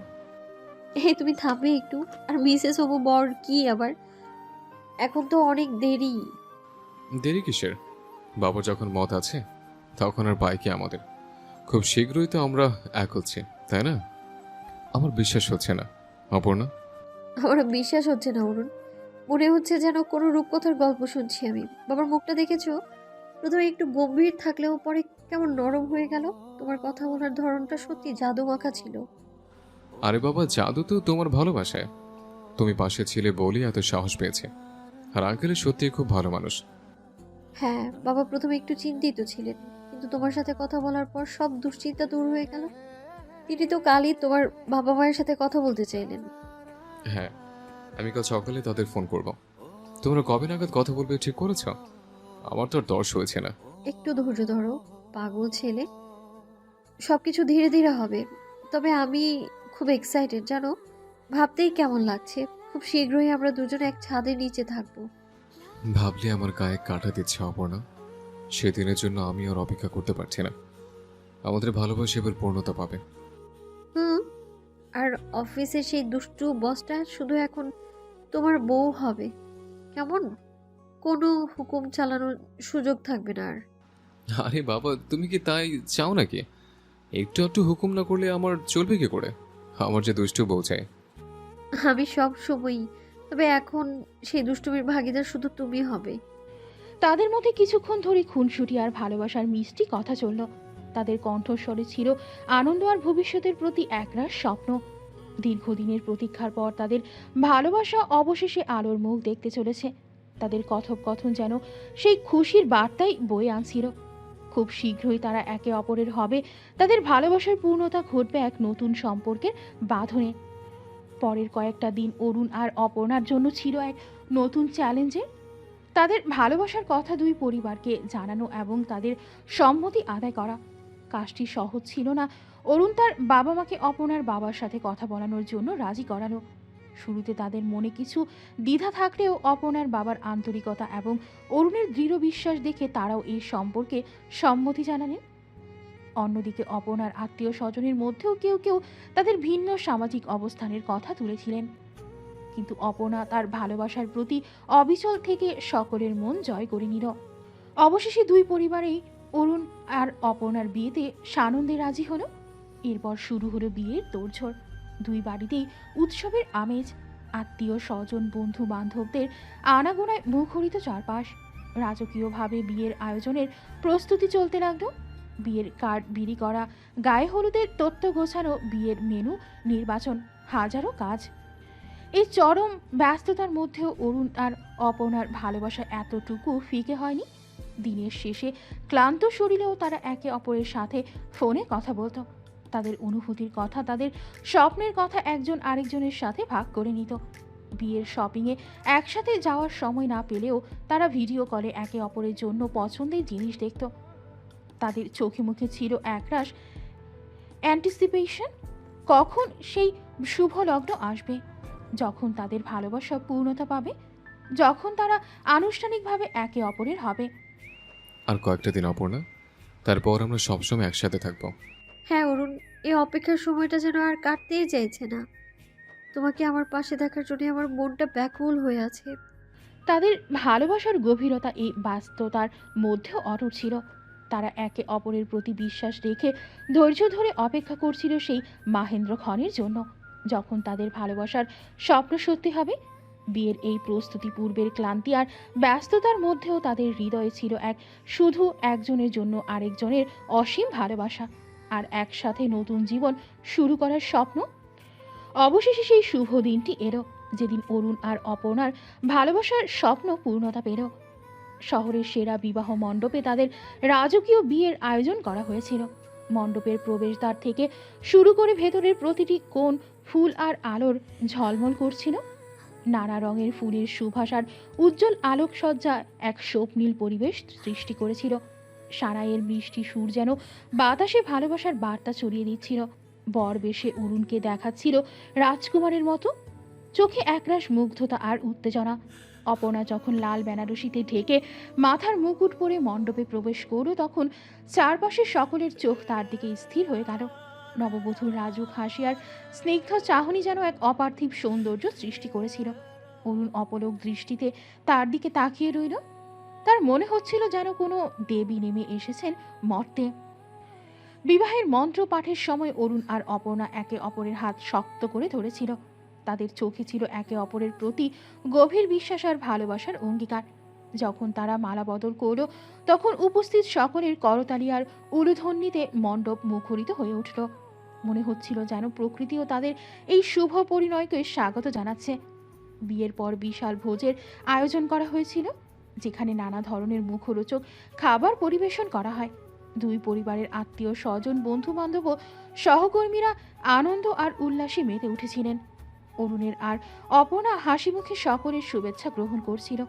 তুমি থামবে একটু? আর মিসেস হবু বর কি আবার? এখন তো অনেক দেরি। দেরি কিসের? বাবার যখন মত আছে তখন আর পাই কি আমাদের? খুব শীঘ্রই তো আমরা এক হচ্ছি, তাই না? আমার বিশ্বাস হচ্ছে না অপর্ণা। আমার বিশ্বাস হচ্ছে না অরুণ। মনে হচ্ছে যেন কোনো রূপকথার গল্প শুনছি আমি। বাবার মুখটা দেখেছো? প্রথমে একটু গম্ভীর থাকলেও পরে কেমন নরম হয়ে গেল। তোমার কথা বলার ধরনটা সত্যি জাদু মাখা ছিল। আরে বাবা, জাদু তো তোমার ভালোবাসায়। তুমি পাশে ছিলে বলেই এত সাহস পেয়েছে। আর আঙ্কেলের সত্যিই খুব ভালো মানুষ। হ্যাঁ, বাবা প্রথমে একটু চিন্তিত ছিলেন, কিন্তু তোমার সাথে কথা বলার পর সব দুশ্চিন্তা দূর হয়ে গেল। তিনি তো কালই তোমার বাবা মায়ের সাথে কথা বলতে চাইলেন। হ্যাঁ, আমি কাল সকালে তাদের ফোন করব। তোমরা কবে নাগাদ কথা বলবে ঠিক করেছ? আমার তো আর দর্শ হয়েছে না। একটু ধৈর্য ধরো, পাগল ছেলে। সবকিছু ধীরে ধীরে হবে। তবে আমি খুব এক্সাইটেড, জানো, ভাবতেই কেমন লাগছে। খুব শীঘ্রই আমরা দুজনে এক ছাদের নিচে থাকবো। ভাবলে আমার গায়ে কাটা দিচ্ছে অপর্ণা। সেদিনের জন্য আমি আর অপেক্ষা করতে পারছি না। আমাদের ভালোবাসা এবার পূর্ণতা পাবে। হুম। আর অফিসের সেই দুষ্টু বসটা শুধু এখন তোমার বউ হবে, কেমন? কোনো হুকুম চালানোর সুযোগ থাকবে না আর। আরে বাবা, তুমি কি তাই চাও নাকি? একটু একটু হুকুম না করলে আমার চলবে কি করে? আমার যে দুষ্টু বউ চাই। আমি সব সময়ই, তবে এখন সেই দুষ্টুমির ভাগীদার শুধু তুমি হবে। তাদের মধ্যে কিছুক্ষণ ধরে খুনসুটি আর ভালোবাসার মিষ্টি কথা চলল। তাদের কণ্ঠস্বরে ছিল আনন্দ আর ভবিষ্যতের প্রতি একরাশ স্বপ্ন। দীর্ঘদিনের প্রতীক্ষার পর তাদের ভালোবাসা অবশেষে আলোর মুখ দেখতে চলেছে। তাদের কথোপকথন যেন সেই খুশির বার্তাই বয়ে আনছিল। খুব শীঘ্রই তারা একে অপরের হবে। তাদের ভালোবাসার পূর্ণতা ঘটবে এক নতুন সম্পর্কের বাঁধনে। পরের কয়েকটা দিন অরুণ আর অপর্ণার জন্য ছিল এক নতুন চ্যালেঞ্জের। তাদের ভালোবাসার কথা দুই পরিবারকে জানানো এবং তাদের সম্মতি আদায় করা। কাজটি সহজ ছিল না। অরুণ তার বাবা মাকে অপর্ণার বাবার সাথে কথা বলানোর জন্য রাজি করানো। শুরুতে তাদের মনে কিছু দ্বিধা থাকলেও অপর্ণার বাবার আন্তরিকতা এবং অরুণের দৃঢ় বিশ্বাস দেখে তারাও এই সম্পর্কে সম্মতি জানালেন। অন্যদিকে অপর্ণার আত্মীয় স্বজনের মধ্যেও কেউ কেউ তাদের ভিন্ন সামাজিক অবস্থানের কথা তুলেছিলেন। কিন্তু অপর্ণা তার ভালোবাসার প্রতি অবিচল থেকে সকলের মন জয় করে নিল। অবশেষে দুই পরিবারেই অরুণ আর অপর্ণার বিয়েতে সানন্দে রাজি হলো। এরপর শুরু হলো বিয়ের তোড়জোড়। দুই বাড়িতেই উৎসবের আমেজ। আত্মীয় স্বজন বন্ধু বান্ধবদের আনাগোনায় মুখরিত চারপাশ। রাজকীয়ভাবে বিয়ের আয়োজনের প্রস্তুতি চলতে লাগলো। বিয়ের কার্ড বিলি করা, গায়ে হলুদের তথ্য গোছানো, বিয়ের মেনু নির্বাচন, হাজারো কাজ। এই চরম ব্যস্ততার মধ্যেও অরুণ আর অপর্ণার ভালোবাসা এতটুকু ফিকে হয়নি। দিনের শেষে ক্লান্ত শরীরেও তারা একে অপরের সাথে ফোনে কথা বলতো। তাদের অনুভূতির কথা, তাদের স্বপ্নের কথা একজন আরেকজনের সাথে ভাগ করে নিত। বিয়ের শপিংয়ে একসাথে যাওয়ার সময় না পেলেও তারা ভিডিও কলে একে অপরের জন্য পছন্দের জিনিস দেখত। তাদের চোখে মুখে ছিল একরাশ অ্যান্টিসিপেশন, কখন সেই শুভ লগ্ন আসবে, যখন তাদের ভালোবাসা পূর্ণতা পাবে, যখন তারা আনুষ্ঠানিকভাবে একে অপরের হবে। আর কয়েকটা দিন অপর্ণা, তারপর আমরা সবসময় একসাথে থাকবো। হ্যাঁ অরুণ, এই অপেক্ষার সময়টা যেন আর কাটতেই চাইছে না। তোমাকে আমার পাশে দেখার জন্য আমার মনটা ব্যাকুল হয়ে আছে। তাদের ভালোবাসার গভীরতা এই বাস্তবতার মধ্যেও অটুট ছিল। তারা একে অপরের প্রতি বিশ্বাস রেখে ধৈর্য ধরে অপেক্ষা করছিল সেই মাহেন্দ্রক্ষণের জন্য, যখন তাদের ভালোবাসার স্বপ্ন সত্যি হবে। বিয়ের এই প্রস্তুতি পূর্বের ক্লান্তি আর ব্যস্ততার মধ্যেও তাদের হৃদয়ে ছিল এক শুধু একজনের জন্য আরেকজনের অসীম ভালোবাসা আর একসাথে নতুন জীবন শুরু করার স্বপ্ন। অবশেষে সেই শুভ দিনটি এলো, যেদিন অরুণ আর অপর্ণার ভালোবাসার স্বপ্ন পূর্ণতা পেল। শহরের সেরা বিবাহ মণ্ডপে তাদের রাজকীয় বিয়ের আয়োজন করা হয়েছিল। মণ্ডপের প্রবেশদ্বার থেকে শুরু করে ভেতরের প্রতিটি কোণ ফুল আর আলোর ঝলমল করছিল। নানা রঙের ফুলের সুবাস আর উজ্জ্বল আলোকসজ্জা এক স্বপ্নীল পরিবেশ সৃষ্টি করেছিল। সারাইয়ের বৃষ্টি সুর যেন বাতাসে ভালোবাসার বার্তা ছড়িয়ে দিচ্ছিল। বর বেশে অরুণকে দেখাচ্ছিল রাজকুমারের মতো, চোখে একরাশ মুগ্ধতা আর উত্তেজনা। অপর্ণা যখন লাল বেনারসিতে ঢেকে মাথার মুকুট পরে মণ্ডপে প্রবেশ করল, তখন চারপাশের সকলের চোখ তার দিকে স্থির হয়ে গেল। নববধূর রাজুক হাসি আর স্নিগ্ধ চাহনি যেন এক অপার্থিব সৌন্দর্য সৃষ্টি করেছিল। অরুণ অপলক দৃষ্টিতে তার দিকে তাকিয়ে রইল। তার মনে হচ্ছিল যেন কোনো দেবী নেমে এসেছেন মর্তে। বিবাহের মন্ত্র পাঠের সময় অরুণ আর অপর্ণা একে অপরের হাত শক্ত করে ধরেছিল। তাদের চোখে ছিল একে অপরের প্রতি গভীর বিশ্বাস আর ভালোবাসার অঙ্গীকার। যখন তারা মালা বদল করল, তখন উপস্থিত সকলের করতালি আর উলুধ্বনিতে মণ্ডপ মুখরিত হয়ে উঠল। মনে হচ্ছিল যেন প্রকৃতিও তাদের এই শুভ পরিণয়কে স্বাগত জানাচ্ছে। বিয়ের পর বিশাল ভোজের আয়োজন করা হয়েছিল, যেখানে নানা ধরনের মুখরোচক খাবার পরিবেশন করা হয়। দুই পরিবারের আত্মীয় স্বজন, বন্ধু বান্ধব ও সহকর্মীরা আনন্দ আর উল্লাসে মেতে উঠেছিলেন। অরুণের আর অপর্ণা হাসি মুখে সকলের শুভেচ্ছা গ্রহণ করছিল।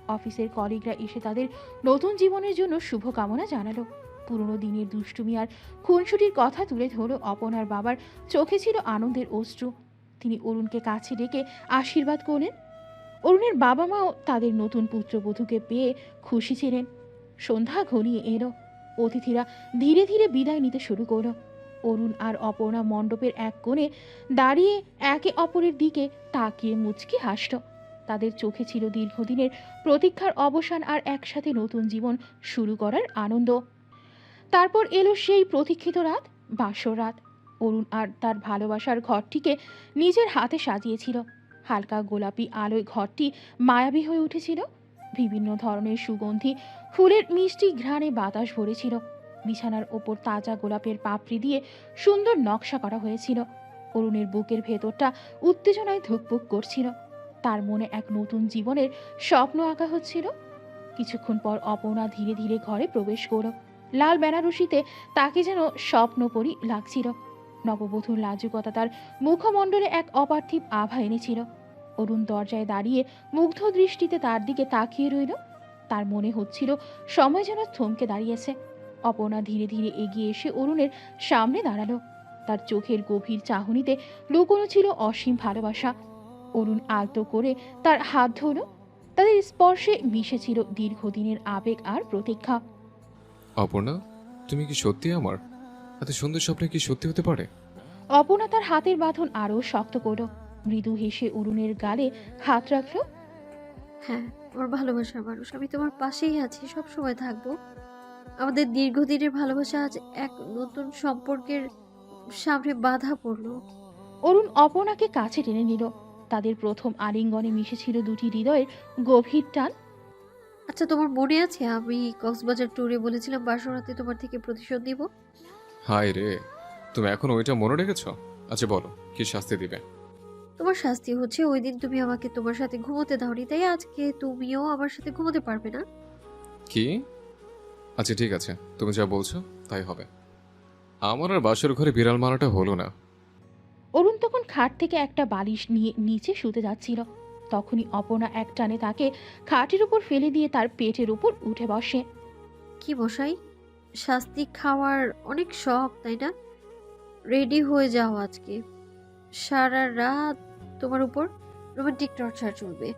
অফিসের কলিগরা এসে তাদের নতুন জীবনের জন্য শুভকামনা জানালো। পুরনো দিনের দুষ্টুমি আর খুনসুটির কথা তুলে ধরল। অপর্ণার বাবার চোখে ছিল আনন্দের অশ্রু। তিনি অরুণকে কাছে ডেকে আশীর্বাদ করলেন। অরুণের বাবা মাও তাদের নতুন পুত্রবধূকে পেয়ে খুশি ছিলেন। সন্ধ্যা ঘনিয়ে এলো। অতিথিরা ধীরে ধীরে বিদায় নিতে শুরু করলো। অরুণ আর অপর্ণা মণ্ডপের এক কোণে দাঁড়িয়ে একে অপরের দিকে তাকিয়ে মুচকি হাসল। তাদের চোখে ছিল দীর্ঘদিনের প্রতীক্ষার অবসান আর একসাথে নতুন জীবন শুরু করার আনন্দ। তারপর এলো সেই প্রতীক্ষিত রাত, বাসর রাত। অরুণ আর তার ভালোবাসার ঘরটিকে নিজের হাতে সাজিয়েছিল। হালকা গোলাপি আলোয় ঘরটি মায়াবী হয়ে উঠেছিল। বিভিন্ন ধরনের সুগন্ধি ফুলের মিষ্টি ঘ্রাণে বাতাস ভরেছিল। বিছানার ওপর তাজা গোলাপের পাপড়ি দিয়ে সুন্দর নকশা করা হয়েছিল। অরুণের বুকের ভেতরটা উত্তেজনায় ধুকপুক করছিল। তার মনে এক নতুন জীবনের স্বপ্ন আঁকা হচ্ছিল। কিছুক্ষণ পর অপর্ণা ধীরে ধীরে ঘরে প্রবেশ করল। লাল বেনারসিতে তাকে যেন স্বপ্নপরী লাগছিল। নববধূর লাজুকতা তার মুখমণ্ডলে এক অপার্থিব আভা এনেছিল। অরুণ দরজায় দাঁড়িয়ে মুগ্ধ দৃষ্টিতে তার দিকে তাকিয়ে রইল। তার মনে হচ্ছিল সময় যেন থমকে দাঁড়িয়েছে। অপর্ণা ধীরে ধীরে এগিয়ে এসে অরুণের সামনে দাঁড়ালো। তার চোখের গভীর চাহনিতে লুকোনো ছিল অসীম ভালোবাসা। অরুণ আলতো করে তার হাত ধরল। তাদের স্পর্শে মিশেছিল দীর্ঘদিনের আবেগ আর প্রতীক্ষা। অপর্ণা, তুমি কি সত্যি আমার? এত সুন্দর স্বপ্ন কি সত্যি হতে পারে? অপর্ণা তার হাতের বাঁধন আরো শক্ত করল। মৃদু হেসে অরুণের গালে হাত রাখলো। হ্যাঁ, আমার ভালোবাসার মানুষ, আমি তোমার পাশেই আছি, সব সময় থাকবো। আমাদের দীর্ঘদিনের ভালোবাসা আজ এক নতুন সম্পর্কের সামনে বাধা পড়লো। অরুণ অপর্ণাকে কাছে টেনে নিল। তাদের প্রথম আলিঙ্গনে মিশেছিল দুটি হৃদয়ের গভীর টান। আচ্ছা, তোমার মনে আছে আমি কক্সবাজার ট্যুরে বলেছিলাম বাসরাতে তোমার থেকে প্রতিশোধ নিব? হায় রে, তুমি এখন ওইটা মনে রেখেছো? আচ্ছা বলো, কি শাস্তি দিবে? তোমার শাস্তি হচ্ছে ওই দিন তুমি আমাকে তোমার সাথে ঘুমোতে দাওনি, তাই আজকে তুমিও আমার সাথে ঘুমোতে পারবে না। কি? আচ্ছা ঠিক আছে, তুমি যা বলছো তাই হবে। আমার আর বাসর ঘরে বিড়াল মারাটা হলো না। অরুণ তখন খাট থেকে একটা বালিশ নিয়ে নিচে শুতে যাচ্ছিল। তখনই অপর্ণা এক টানে তাকে খাটের উপর ফেলে দিয়ে তার পেটের উপর উঠে বসে। কি মশাই, শাস্তি খাওয়ার অনেক শখ তাই না? রেডি হয়ে যাও, আজকে সারা রাত তোমার উপর রোমান্টিক টর্চার চলবে।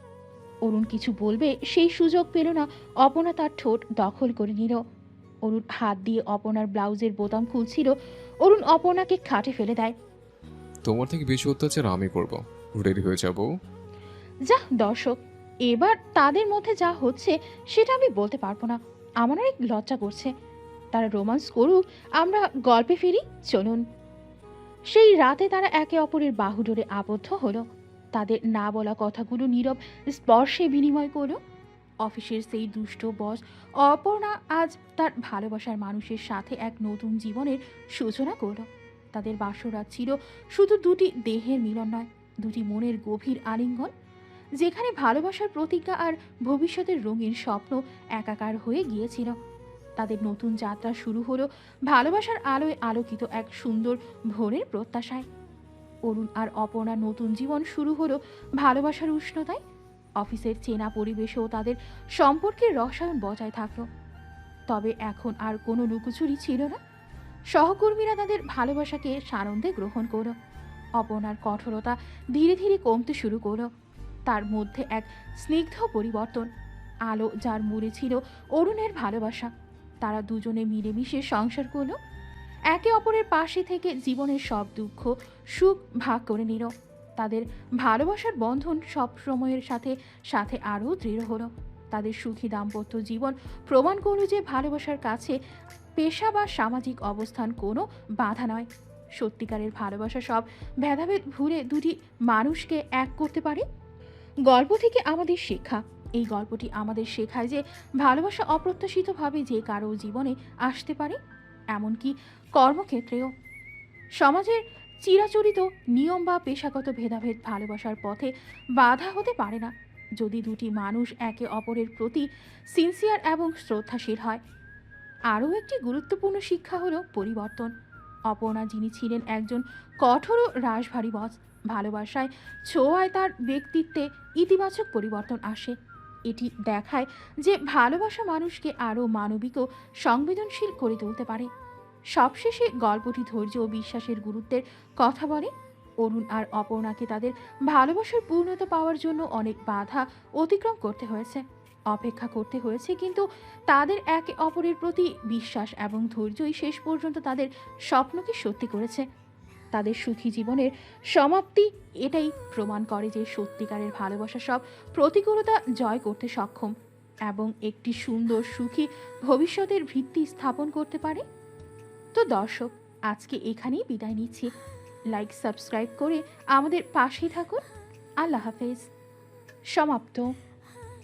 অরুণ কিছু বলবে সেই সুযোগ পেল না। অপর্ণা তার ঠোঁট দখল করে নিল। অরুণ হাত দিয়ে অপর্ণার ব্লাউজের বোতাম খুলছিল। অরুণ অপর্ণাকে খাটে ফেলে দেয়। তোমার থেকে বেশি অত্যাচার আমি করব। রেডি হয়ে যাবো। যা দর্শক, এবার তাদের মধ্যে যা হচ্ছে সেটা আমি বলতে পারবো না। আমার অনেক লজ্জা করছে। তারা রোমান্স করুক, আমরা গল্পে ফিরি, চলুন। সেই রাতে তারা একে অপরের বাহুডোরে আবদ্ধ হলো। তাদের না বলা কথাগুলো নীরব স্পর্শে বিনিময় করলো। অফিসের সেই দুষ্ট বস অপর্ণা আজ তার ভালোবাসার মানুষের সাথে এক নতুন জীবনের সূচনা করলো। তাদের বাসরাত ছিল শুধু দুটি দেহের মিলন নয়, দুটি মনের গভীর আলিঙ্গন, যেখানে ভালোবাসার প্রতিজ্ঞা আর ভবিষ্যতের রঙিন স্বপ্ন একাকার হয়ে গিয়েছিল। তাদের নতুন যাত্রা শুরু হলো ভালোবাসার আলোয় আলোকিত এক সুন্দর ভোরের প্রত্যাশায়। অরুণ আর অপর্ণার নতুন জীবন শুরু হলো ভালোবাসার উষ্ণতায়। অফিসের চেনা পরিবেশেও তাদের সম্পর্কের রসায়ন বজায় থাকলো। তবে এখন আর কোনো লুকোচুরি ছিল না। সহকর্মীরা তাদের ভালোবাসাকে সানন্দে গ্রহণ করলো। অপর্ণার কঠোরতা ধীরে ধীরে কমতে শুরু করলো। তার মধ্যে এক স্নিগ্ধ পরিবর্তন। আলো যার মূলে ছিল অরুণের ভালোবাসা। তারা দুজনে মিলেমিশে সংসার করলো। একে অপরের পাশে থেকে জীবনের সব দুঃখ সুখ ভাগ করে নিল। তাদের ভালোবাসার বন্ধন সব সময়ের সাথে সাথে আরও দৃঢ় হলো। তাদের সুখী দাম্পত্য জীবন প্রমাণ করল যে ভালোবাসার কাছে পেশা বা সামাজিক অবস্থান কোনো বাধা নয়। সত্যিকারের ভালোবাসা সব ভেদাভেদ ভুলে দুটি মানুষকে এক করতে পারে। গল্প থেকে আমাদের শিক্ষা, এই গল্পটি আমাদের শেখায় যে ভালোবাসা অপ্রত্যাশিতভাবে যে কারো জীবনে আসতে পারে, এমনকি কর্মক্ষেত্রেও। সমাজের চিরাচরিত নিয়ম বা পেশাগত ভেদাভেদ ভালোবাসার পথে বাধা হতে পারে না, যদি দুটি মানুষ একে অপরের প্রতি সিনসিয়ার এবং শ্রদ্ধাশীল হয়। আরও একটি গুরুত্বপূর্ণ শিক্ষা হলো পরিবর্তন। অপর্ণা, যিনি ছিলেন একজন কঠোর ও রাশভারী বস, ভালোবাসায় ছোঁয়ায় তার ব্যক্তিত্বে ইতিবাচক পরিবর্তন আসে। এটি দেখায় যে ভালোবাসা মানুষকে আরও মানবিক ও সংবেদনশীল করে তুলতে পারে। সবশেষে গল্পটি ধৈর্য ও বিশ্বাসের গুরুত্বের কথা বলে। অরুণ আর অপর্ণাকে তাদের ভালোবাসার পূর্ণতা পাওয়ার জন্য অনেক বাধা অতিক্রম করতে হয়েছে, অপেক্ষা করতে হয়েছে, কিন্তু তাদের একে অপরের প্রতি বিশ্বাস এবং ধৈর্যই শেষ পর্যন্ত তাদের স্বপ্নকে সত্যি করেছে। তাদের সুখী জীবনের সমাপ্তি এটাই প্রমাণ করে যে সত্যিকারের ভালোবাসা সব প্রতিকূলতা জয় করতে সক্ষম এবং একটি সুন্দর সুখী ভবিষ্যতের ভিত্তি স্থাপন করতে পারে। তো দর্শক, আজকে এখানেই বিদায় নিচ্ছি। লাইক, সাবস্ক্রাইব করে আমাদের পাশেই থাকুন। আল্লাহ হাফেজ। সমাপ্ত।